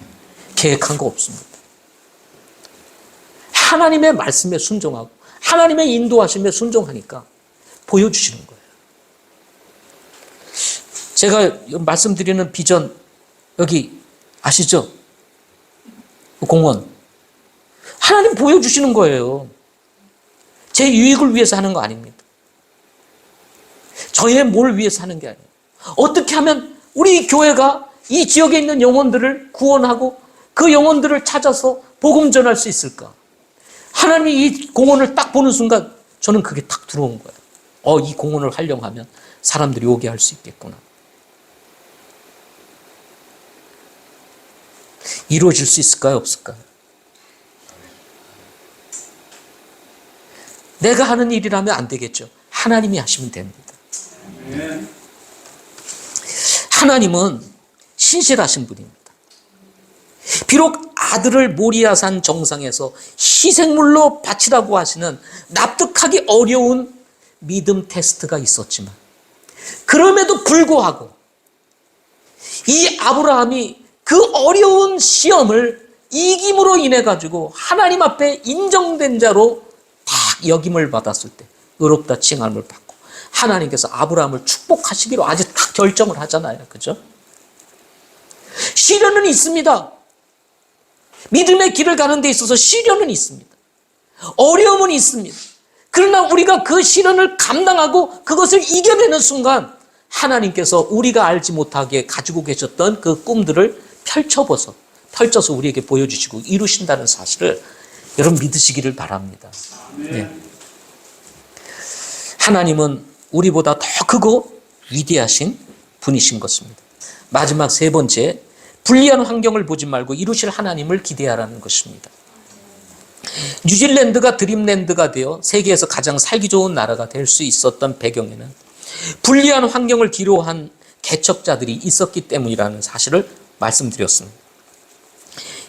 계획한 거 없습니다. 하나님의 말씀에 순종하고 하나님의 인도하심에 순종하니까 보여주시는 거예요. 제가 말씀드리는 비전 여기 아시죠? 공원 하나님 보여주시는 거예요. 제 유익을 위해서 하는 거 아닙니다. 저의 뭘 위해서 하는 게 아니에요. 어떻게 하면 우리 교회가 이 지역에 있는 영혼들을 구원하고 그 영혼들을 찾아서 복음 전할 수 있을까? 하나님이 이 공원을 딱 보는 순간 저는 그게 딱 들어온 거예요. 이 공원을 활용하면 사람들이 오게 할 수 있겠구나. 이루어질 수 있을까요? 없을까요? 내가 하는 일이라면 안 되겠죠. 하나님이 하시면 됩니다. 하나님은 신실하신 분입니다. 비록 아들을 모리아산 정상에서 희생물로 바치라고 하시는 납득하기 어려운 믿음 테스트가 있었지만 그럼에도 불구하고 이 아브라함이 그 어려운 시험을 이김으로 인해 가지고 하나님 앞에 인정된 자로 딱 역임을 받았을 때 의롭다 칭함을 받고 하나님께서 아브라함을 축복하시기로 아주 딱 결정을 하잖아요. 그죠? 시련은 있습니다. 믿음의 길을 가는 데 있어서 시련은 있습니다. 어려움은 있습니다. 그러나 우리가 그 시련을 감당하고 그것을 이겨내는 순간 하나님께서 우리가 알지 못하게 가지고 계셨던 그 꿈들을 펼쳐서 우리에게 보여주시고 이루신다는 사실을 여러분 믿으시기를 바랍니다. 네. 하나님은 우리보다 더 크고 위대하신 분이신 것입니다. 마지막 세 번째, 불리한 환경을 보지 말고 이루실 하나님을 기대하라는 것입니다. 뉴질랜드가 드림랜드가 되어 세계에서 가장 살기 좋은 나라가 될 수 있었던 배경에는 불리한 환경을 기로한 개척자들이 있었기 때문이라는 사실을 말씀드렸습니다.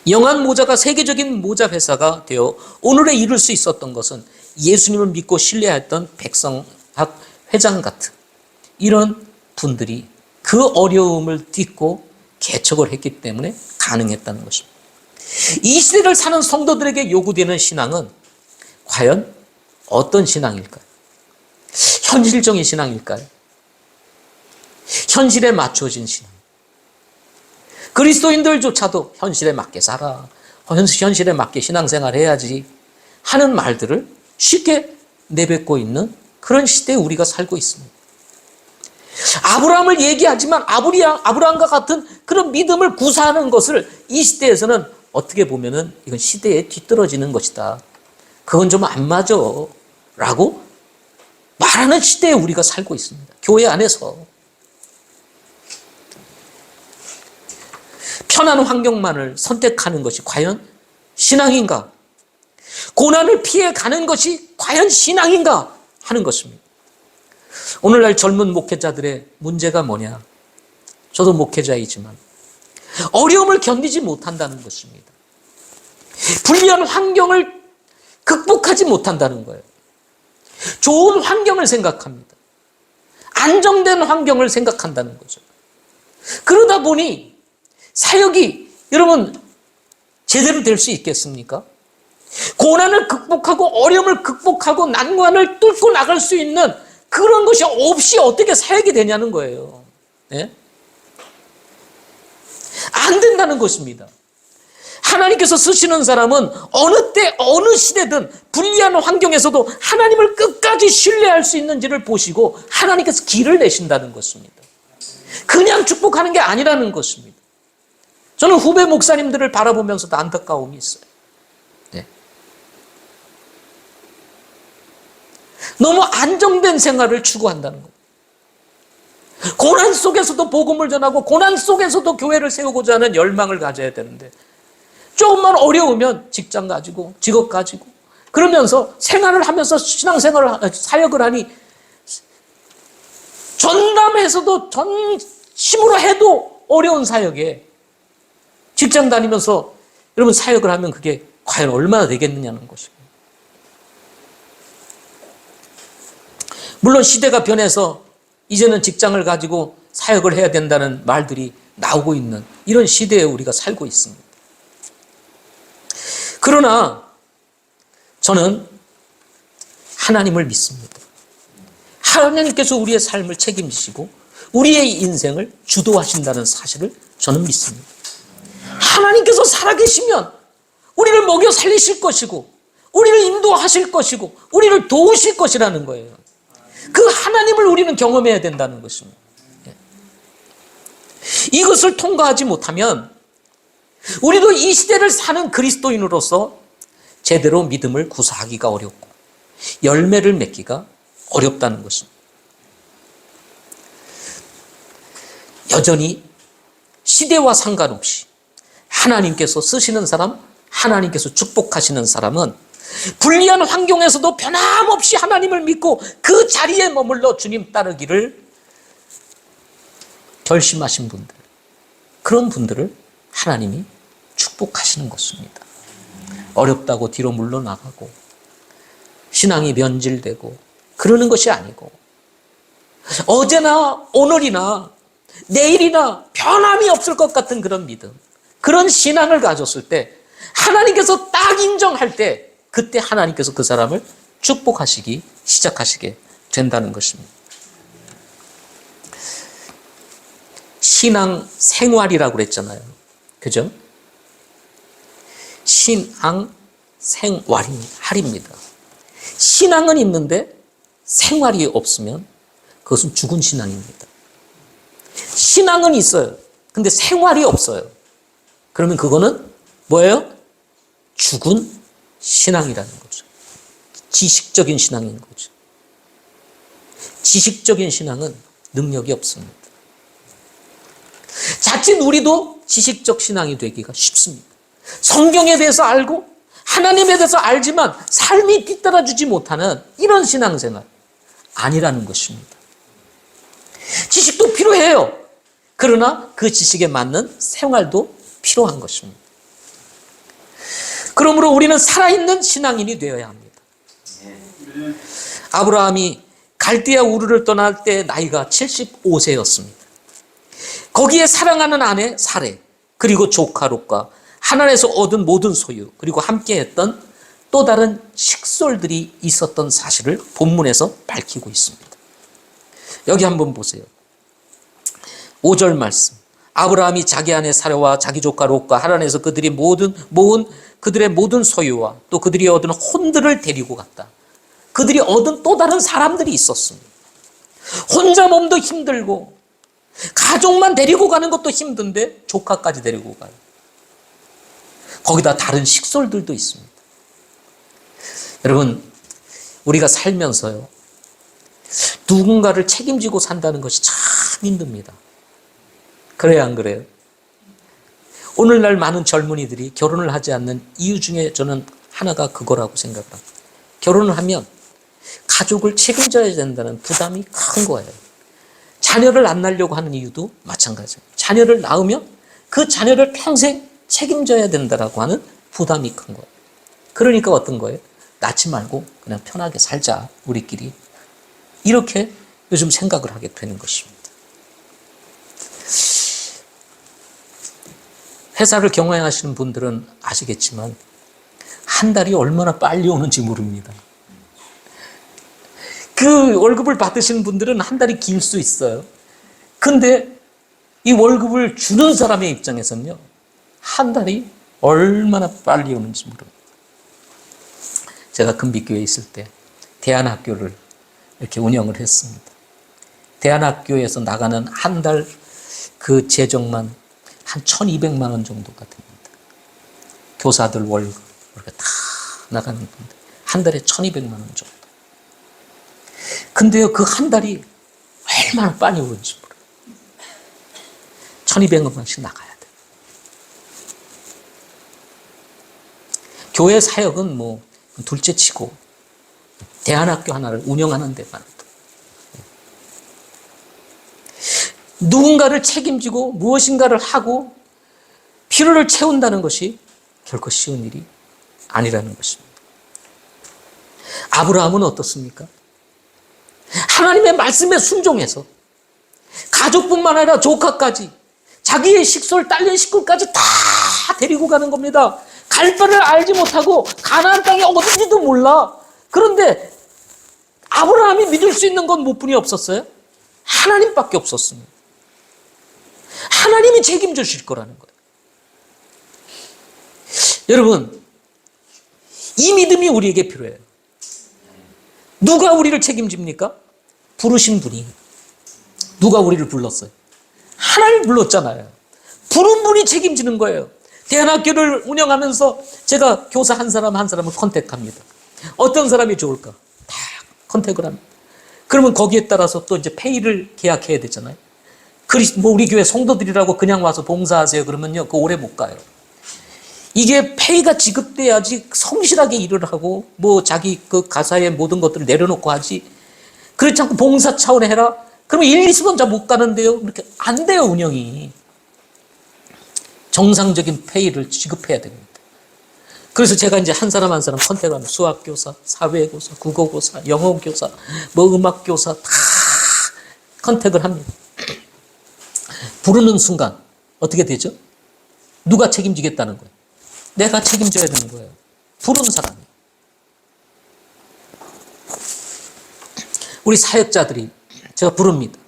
영한 모자가 세계적인 모자 회사가 되어 오늘에 이룰 수 있었던 것은 예수님을 믿고 신뢰했던 백성학 회장 같은 이런 분들이 그 어려움을 딛고 개척을 했기 때문에 가능했다는 것입니다. 이 시대를 사는 성도들에게 요구되는 신앙은 과연 어떤 신앙일까요? 현실적인 신앙일까요? 현실에 맞춰진 신앙. 그리스도인들조차도 현실에 맞게 살아, 현실에 맞게 신앙생활 해야지 하는 말들을 쉽게 내뱉고 있는 그런 시대에 우리가 살고 있습니다. 아브라함을 얘기하지만 아브라함과 같은 그런 믿음을 구사하는 것을 이 시대에서는 어떻게 보면은 이건 시대에 뒤떨어지는 것이다. 그건 좀 안 맞아. 라고 말하는 시대에 우리가 살고 있습니다. 교회 안에서. 편한 환경만을 선택하는 것이 과연 신앙인가? 고난을 피해 가는 것이 과연 신앙인가? 하는 것입니다. 오늘날 젊은 목회자들의 문제가 뭐냐? 저도 목회자이지만 어려움을 견디지 못한다는 것입니다. 불리한 환경을 극복하지 못한다는 거예요. 좋은 환경을 생각합니다. 안정된 환경을 생각한다는 거죠. 그러다 보니 사역이 여러분 제대로 될 수 있겠습니까? 고난을 극복하고 어려움을 극복하고 난관을 뚫고 나갈 수 있는 그런 것이 없이 어떻게 사역이 되냐는 거예요. 네? 안 된다는 것입니다. 하나님께서 쓰시는 사람은 어느 때 어느 시대든 불리한 환경에서도 하나님을 끝까지 신뢰할 수 있는지를 보시고 하나님께서 길을 내신다는 것입니다. 그냥 축복하는 게 아니라는 것입니다. 저는 후배 목사님들을 바라보면서도 안타까움이 있어요. 네. 너무 안정된 생활을 추구한다는 것. 고난 속에서도 복음을 전하고 고난 속에서도 교회를 세우고자 하는 열망을 가져야 되는데 조금만 어려우면 직장 가지고 직업 가지고 그러면서 생활을 하면서 신앙생활을 사역을 하니 전담해서도 전심으로 해도 어려운 사역에 직장 다니면서 여러분 사역을 하면 그게 과연 얼마나 되겠느냐는 것입니다. 물론 시대가 변해서 이제는 직장을 가지고 사역을 해야 된다는 말들이 나오고 있는 이런 시대에 우리가 살고 있습니다. 그러나 저는 하나님을 믿습니다. 하나님께서 우리의 삶을 책임지시고 우리의 인생을 주도하신다는 사실을 저는 믿습니다. 하나님께서 살아계시면 우리를 먹여 살리실 것이고 우리를 인도하실 것이고 우리를 도우실 것이라는 거예요. 그 하나님을 우리는 경험해야 된다는 것입니다. 이것을 통과하지 못하면 우리도 이 시대를 사는 그리스도인으로서 제대로 믿음을 구사하기가 어렵고 열매를 맺기가 어렵다는 것입니다. 여전히 시대와 상관없이 하나님께서 쓰시는 사람, 하나님께서 축복하시는 사람은 불리한 환경에서도 변함없이 하나님을 믿고 그 자리에 머물러 주님 따르기를 결심하신 분들, 그런 분들을 하나님이 축복하시는 것입니다. 어렵다고 뒤로 물러나가고 신앙이 변질되고 그러는 것이 아니고 어제나 오늘이나 내일이나 변함이 없을 것 같은 그런 믿음, 그런 신앙을 가졌을 때 하나님께서 딱 인정할 때 그때 하나님께서 그 사람을 축복하시기 시작하시게 된다는 것입니다. 신앙 생활이라고 그랬잖아요. 그죠? 신앙 생활입니다. 신앙은 있는데 생활이 없으면 그것은 죽은 신앙입니다. 신앙은 있어요. 근데 생활이 없어요. 그러면 그거는 뭐예요? 죽은 신앙이라는 거죠. 지식적인 신앙인 거죠. 지식적인 신앙은 능력이 없습니다. 자칫 우리도 지식적 신앙이 되기가 쉽습니다. 성경에 대해서 알고 하나님에 대해서 알지만 삶이 뒤따라주지 못하는 이런 신앙생활 아니라는 것입니다. 지식도 필요해요. 그러나 그 지식에 맞는 생활도 필요한 것입니다. 그러므로 우리는 살아있는 신앙인이 되어야 합니다. 아브라함이 갈대아 우르를 떠날 때 나이가 75세였습니다. 거기에 사랑하는 아내 사레, 그리고 조카 롯과 하나님에서 얻은 모든 소유, 그리고 함께했던 또 다른 식솔들이 있었던 사실을 본문에서 밝히고 있습니다. 여기 한번 보세요. 5절 말씀. 아브라함이 자기 아내 사레와 자기 조카 롯과 하란에서 그들이 모은 그들의 모든 소유와 또 그들이 얻은 혼들을 데리고 갔다. 그들이 얻은 또 다른 사람들이 있었습니다. 혼자 몸도 힘들고 가족만 데리고 가는 것도 힘든데 조카까지 데리고 가요. 거기다 다른 식솔들도 있습니다. 여러분, 우리가 살면서요, 누군가를 책임지고 산다는 것이 참 힘듭니다. 그래요, 안 그래요? 오늘날 많은 젊은이들이 결혼을 하지 않는 이유 중에 저는 하나가 그거라고 생각합니다. 결혼을 하면 가족을 책임져야 된다는 부담이 큰 거예요. 자녀를 안 낳으려고 하는 이유도 마찬가지예요. 자녀를 낳으면 그 자녀를 평생 책임져야 된다라고 하는 부담이 큰 거예요. 그러니까 어떤 거예요? 낳지 말고 그냥 편하게 살자, 우리끼리. 이렇게 요즘 생각을 하게 되는 것입니다. 회사를 경영하시는 분들은 아시겠지만 한 달이 얼마나 빨리 오는지 모릅니다. 그 월급을 받으시는 분들은 한 달이 길 수 있어요. 근데 이 월급을 주는 사람의 입장에서는요, 한 달이 얼마나 빨리 오는지 모릅니다. 제가 금빛교회에 있을 때 대안학교를 이렇게 운영을 했습니다. 대안학교에서 나가는 한 달 그 재정만 한 1,200만 원 정도가 됩니다. 교사들 월급 이렇게 다 나가는 건데 한 달에 1,200만 원 정도. 근데요, 그 한 달이 얼마나 빨리 오는지 몰라요. 1,200만 원씩 나가야 돼요. 교회 사역은 뭐 둘째 치고 대안학교 하나를 운영하는 데만 해도 누군가를 책임지고 무엇인가를 하고 필요를 채운다는 것이 결코 쉬운 일이 아니라는 것입니다. 아브라함은 어떻습니까? 하나님의 말씀에 순종해서 가족뿐만 아니라 조카까지 자기의 식솔, 딸린 식구까지 다 데리고 가는 겁니다. 갈 바를 알지 못하고 가나안 땅이 어딘지도 몰라. 그런데 아브라함이 믿을 수 있는 건 뭐뿐이 없었어요? 하나님밖에 없었습니다. 하나님이 책임져 주실 거라는 거예요. 여러분, 이 믿음이 우리에게 필요해요. 누가 우리를 책임집니까? 부르신 분이. 누가 우리를 불렀어요? 하나님 불렀잖아요. 부른 분이 책임지는 거예요. 대안학교를 운영하면서 제가 교사 한 사람 한 사람을 컨택합니다. 어떤 사람이 좋을까? 다 컨택을 합니다. 그러면 거기에 따라서 또 이제 페이를 계약해야 되잖아요. 뭐 우리 교회 성도들이라고 그냥 와서 봉사하세요 그러면요, 그거 오래 못 가요. 이게 페이가 지급돼야지 성실하게 일을 하고 뭐 자기 그 가사의 모든 것들을 내려놓고 하지. 그렇지 않고 봉사 차원에 해라. 그러면 1, 2수는 못 가는데요. 그렇게 안 돼요, 운영이. 정상적인 페이를 지급해야 됩니다. 그래서 제가 이제 한 사람 한 사람 컨택을 합니다. 수학교사, 사회교사, 국어교사, 영어교사, 뭐 음악교사 다 컨택을 합니다. 부르는 순간 어떻게 되죠? 누가 책임지겠다는 거예요? 내가 책임져야 되는 거예요. 부른 사람이. 우리 사역자들이 제가 부릅니다.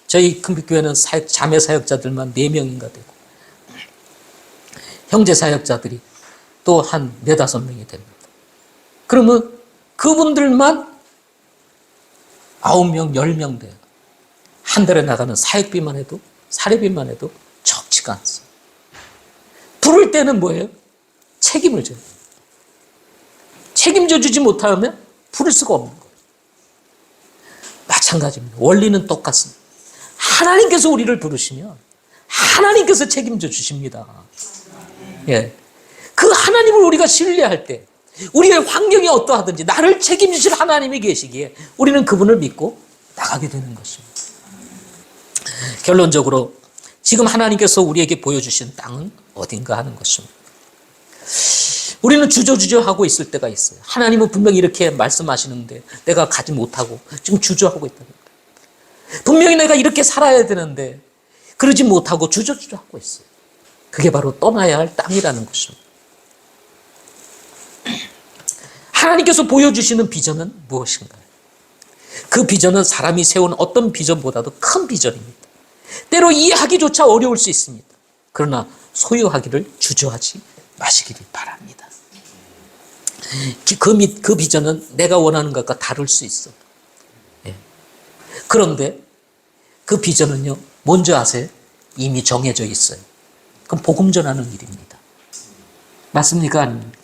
저희 금빛교회는 자매 사역자들만 4명인가 되고 형제 사역자들이 또 한 4-5명이 됩니다. 그러면 그분들만 9명, 10명 돼요. 한 달에 나가는 사역비만 해도, 사례비만 해도 적지가 않습니다. 부를 때는 뭐예요? 책임을 져요. 책임져 주지 못하면 부를 수가 없는 거예요. 마찬가지입니다. 원리는 똑같습니다. 하나님께서 우리를 부르시면 하나님께서 책임져 주십니다. 예. 그 하나님을 우리가 신뢰할 때 우리의 환경이 어떠하든지 나를 책임지실 하나님이 계시기에 우리는 그분을 믿고 나가게 되는 것입니다. 결론적으로 지금 하나님께서 우리에게 보여주신 땅은 어딘가 하는 것입니다. 우리는 주저주저하고 있을 때가 있어요. 하나님은 분명히 이렇게 말씀하시는데 내가 가지 못하고 지금 주저하고 있다는 거예요. 분명히 내가 이렇게 살아야 되는데 그러지 못하고 주저주저하고 있어요. 그게 바로 떠나야 할 땅이라는 것입니다. 하나님께서 보여주시는 비전은 무엇인가요? 그 비전은 사람이 세운 어떤 비전보다도 큰 비전입니다. 때로 이해하기조차 어려울 수 있습니다. 그러나 소유하기를 주저하지 마시기를 바랍니다. 그 비전은 내가 원하는 것과 다를 수 있어. 그런데 그 비전은요, 뭔지 아세요? 이미 정해져 있어요. 그럼 복음 전하는 일입니다. 맞습니까? 아닙니까?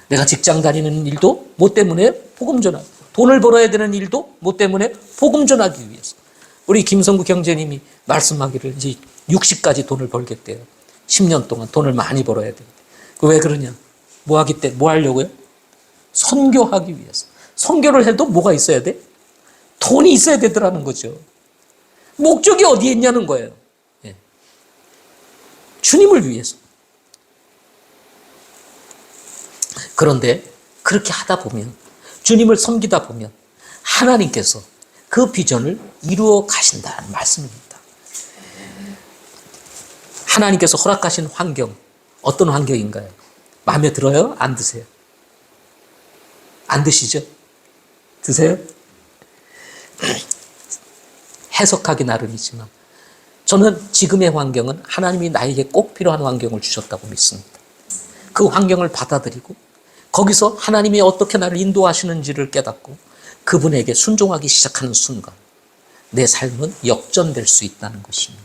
내가 직장 다니는 일도 뭐 때문에? 복음 전하기. 돈을 벌어야 되는 일도 뭐 때문에? 복음 전하기 위해서. 우리 김성구 경제님이 말씀하기를 이제 60까지 돈을 벌겠대요. 10년 동안 돈을 많이 벌어야 되는데. 왜 그러냐? 뭐 하려고요? 선교하기 위해서. 선교를 해도 뭐가 있어야 돼? 돈이 있어야 되더라는 거죠. 목적이 어디에 있냐는 거예요. 예. 주님을 위해서. 그런데 그렇게 하다 보면, 주님을 섬기다 보면 하나님께서 그 비전을 이루어 가신다는 말씀입니다. 하나님께서 허락하신 환경, 어떤 환경인가요? 마음에 들어요? 안 드세요? 안 드시죠? 드세요? 해석하기 나름이지만 저는 지금의 환경은 하나님이 나에게 꼭 필요한 환경을 주셨다고 믿습니다. 그 환경을 받아들이고 거기서 하나님이 어떻게 나를 인도하시는지를 깨닫고 그분에게 순종하기 시작하는 순간 내 삶은 역전될 수 있다는 것입니다.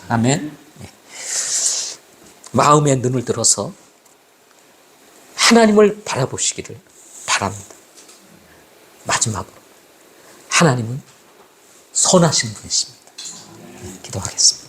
아멘. 네. 마음의 눈을 들어서 하나님을 바라보시기를 바랍니다. 마지막으로 하나님은 선하신 분이십니다. 네, 기도하겠습니다.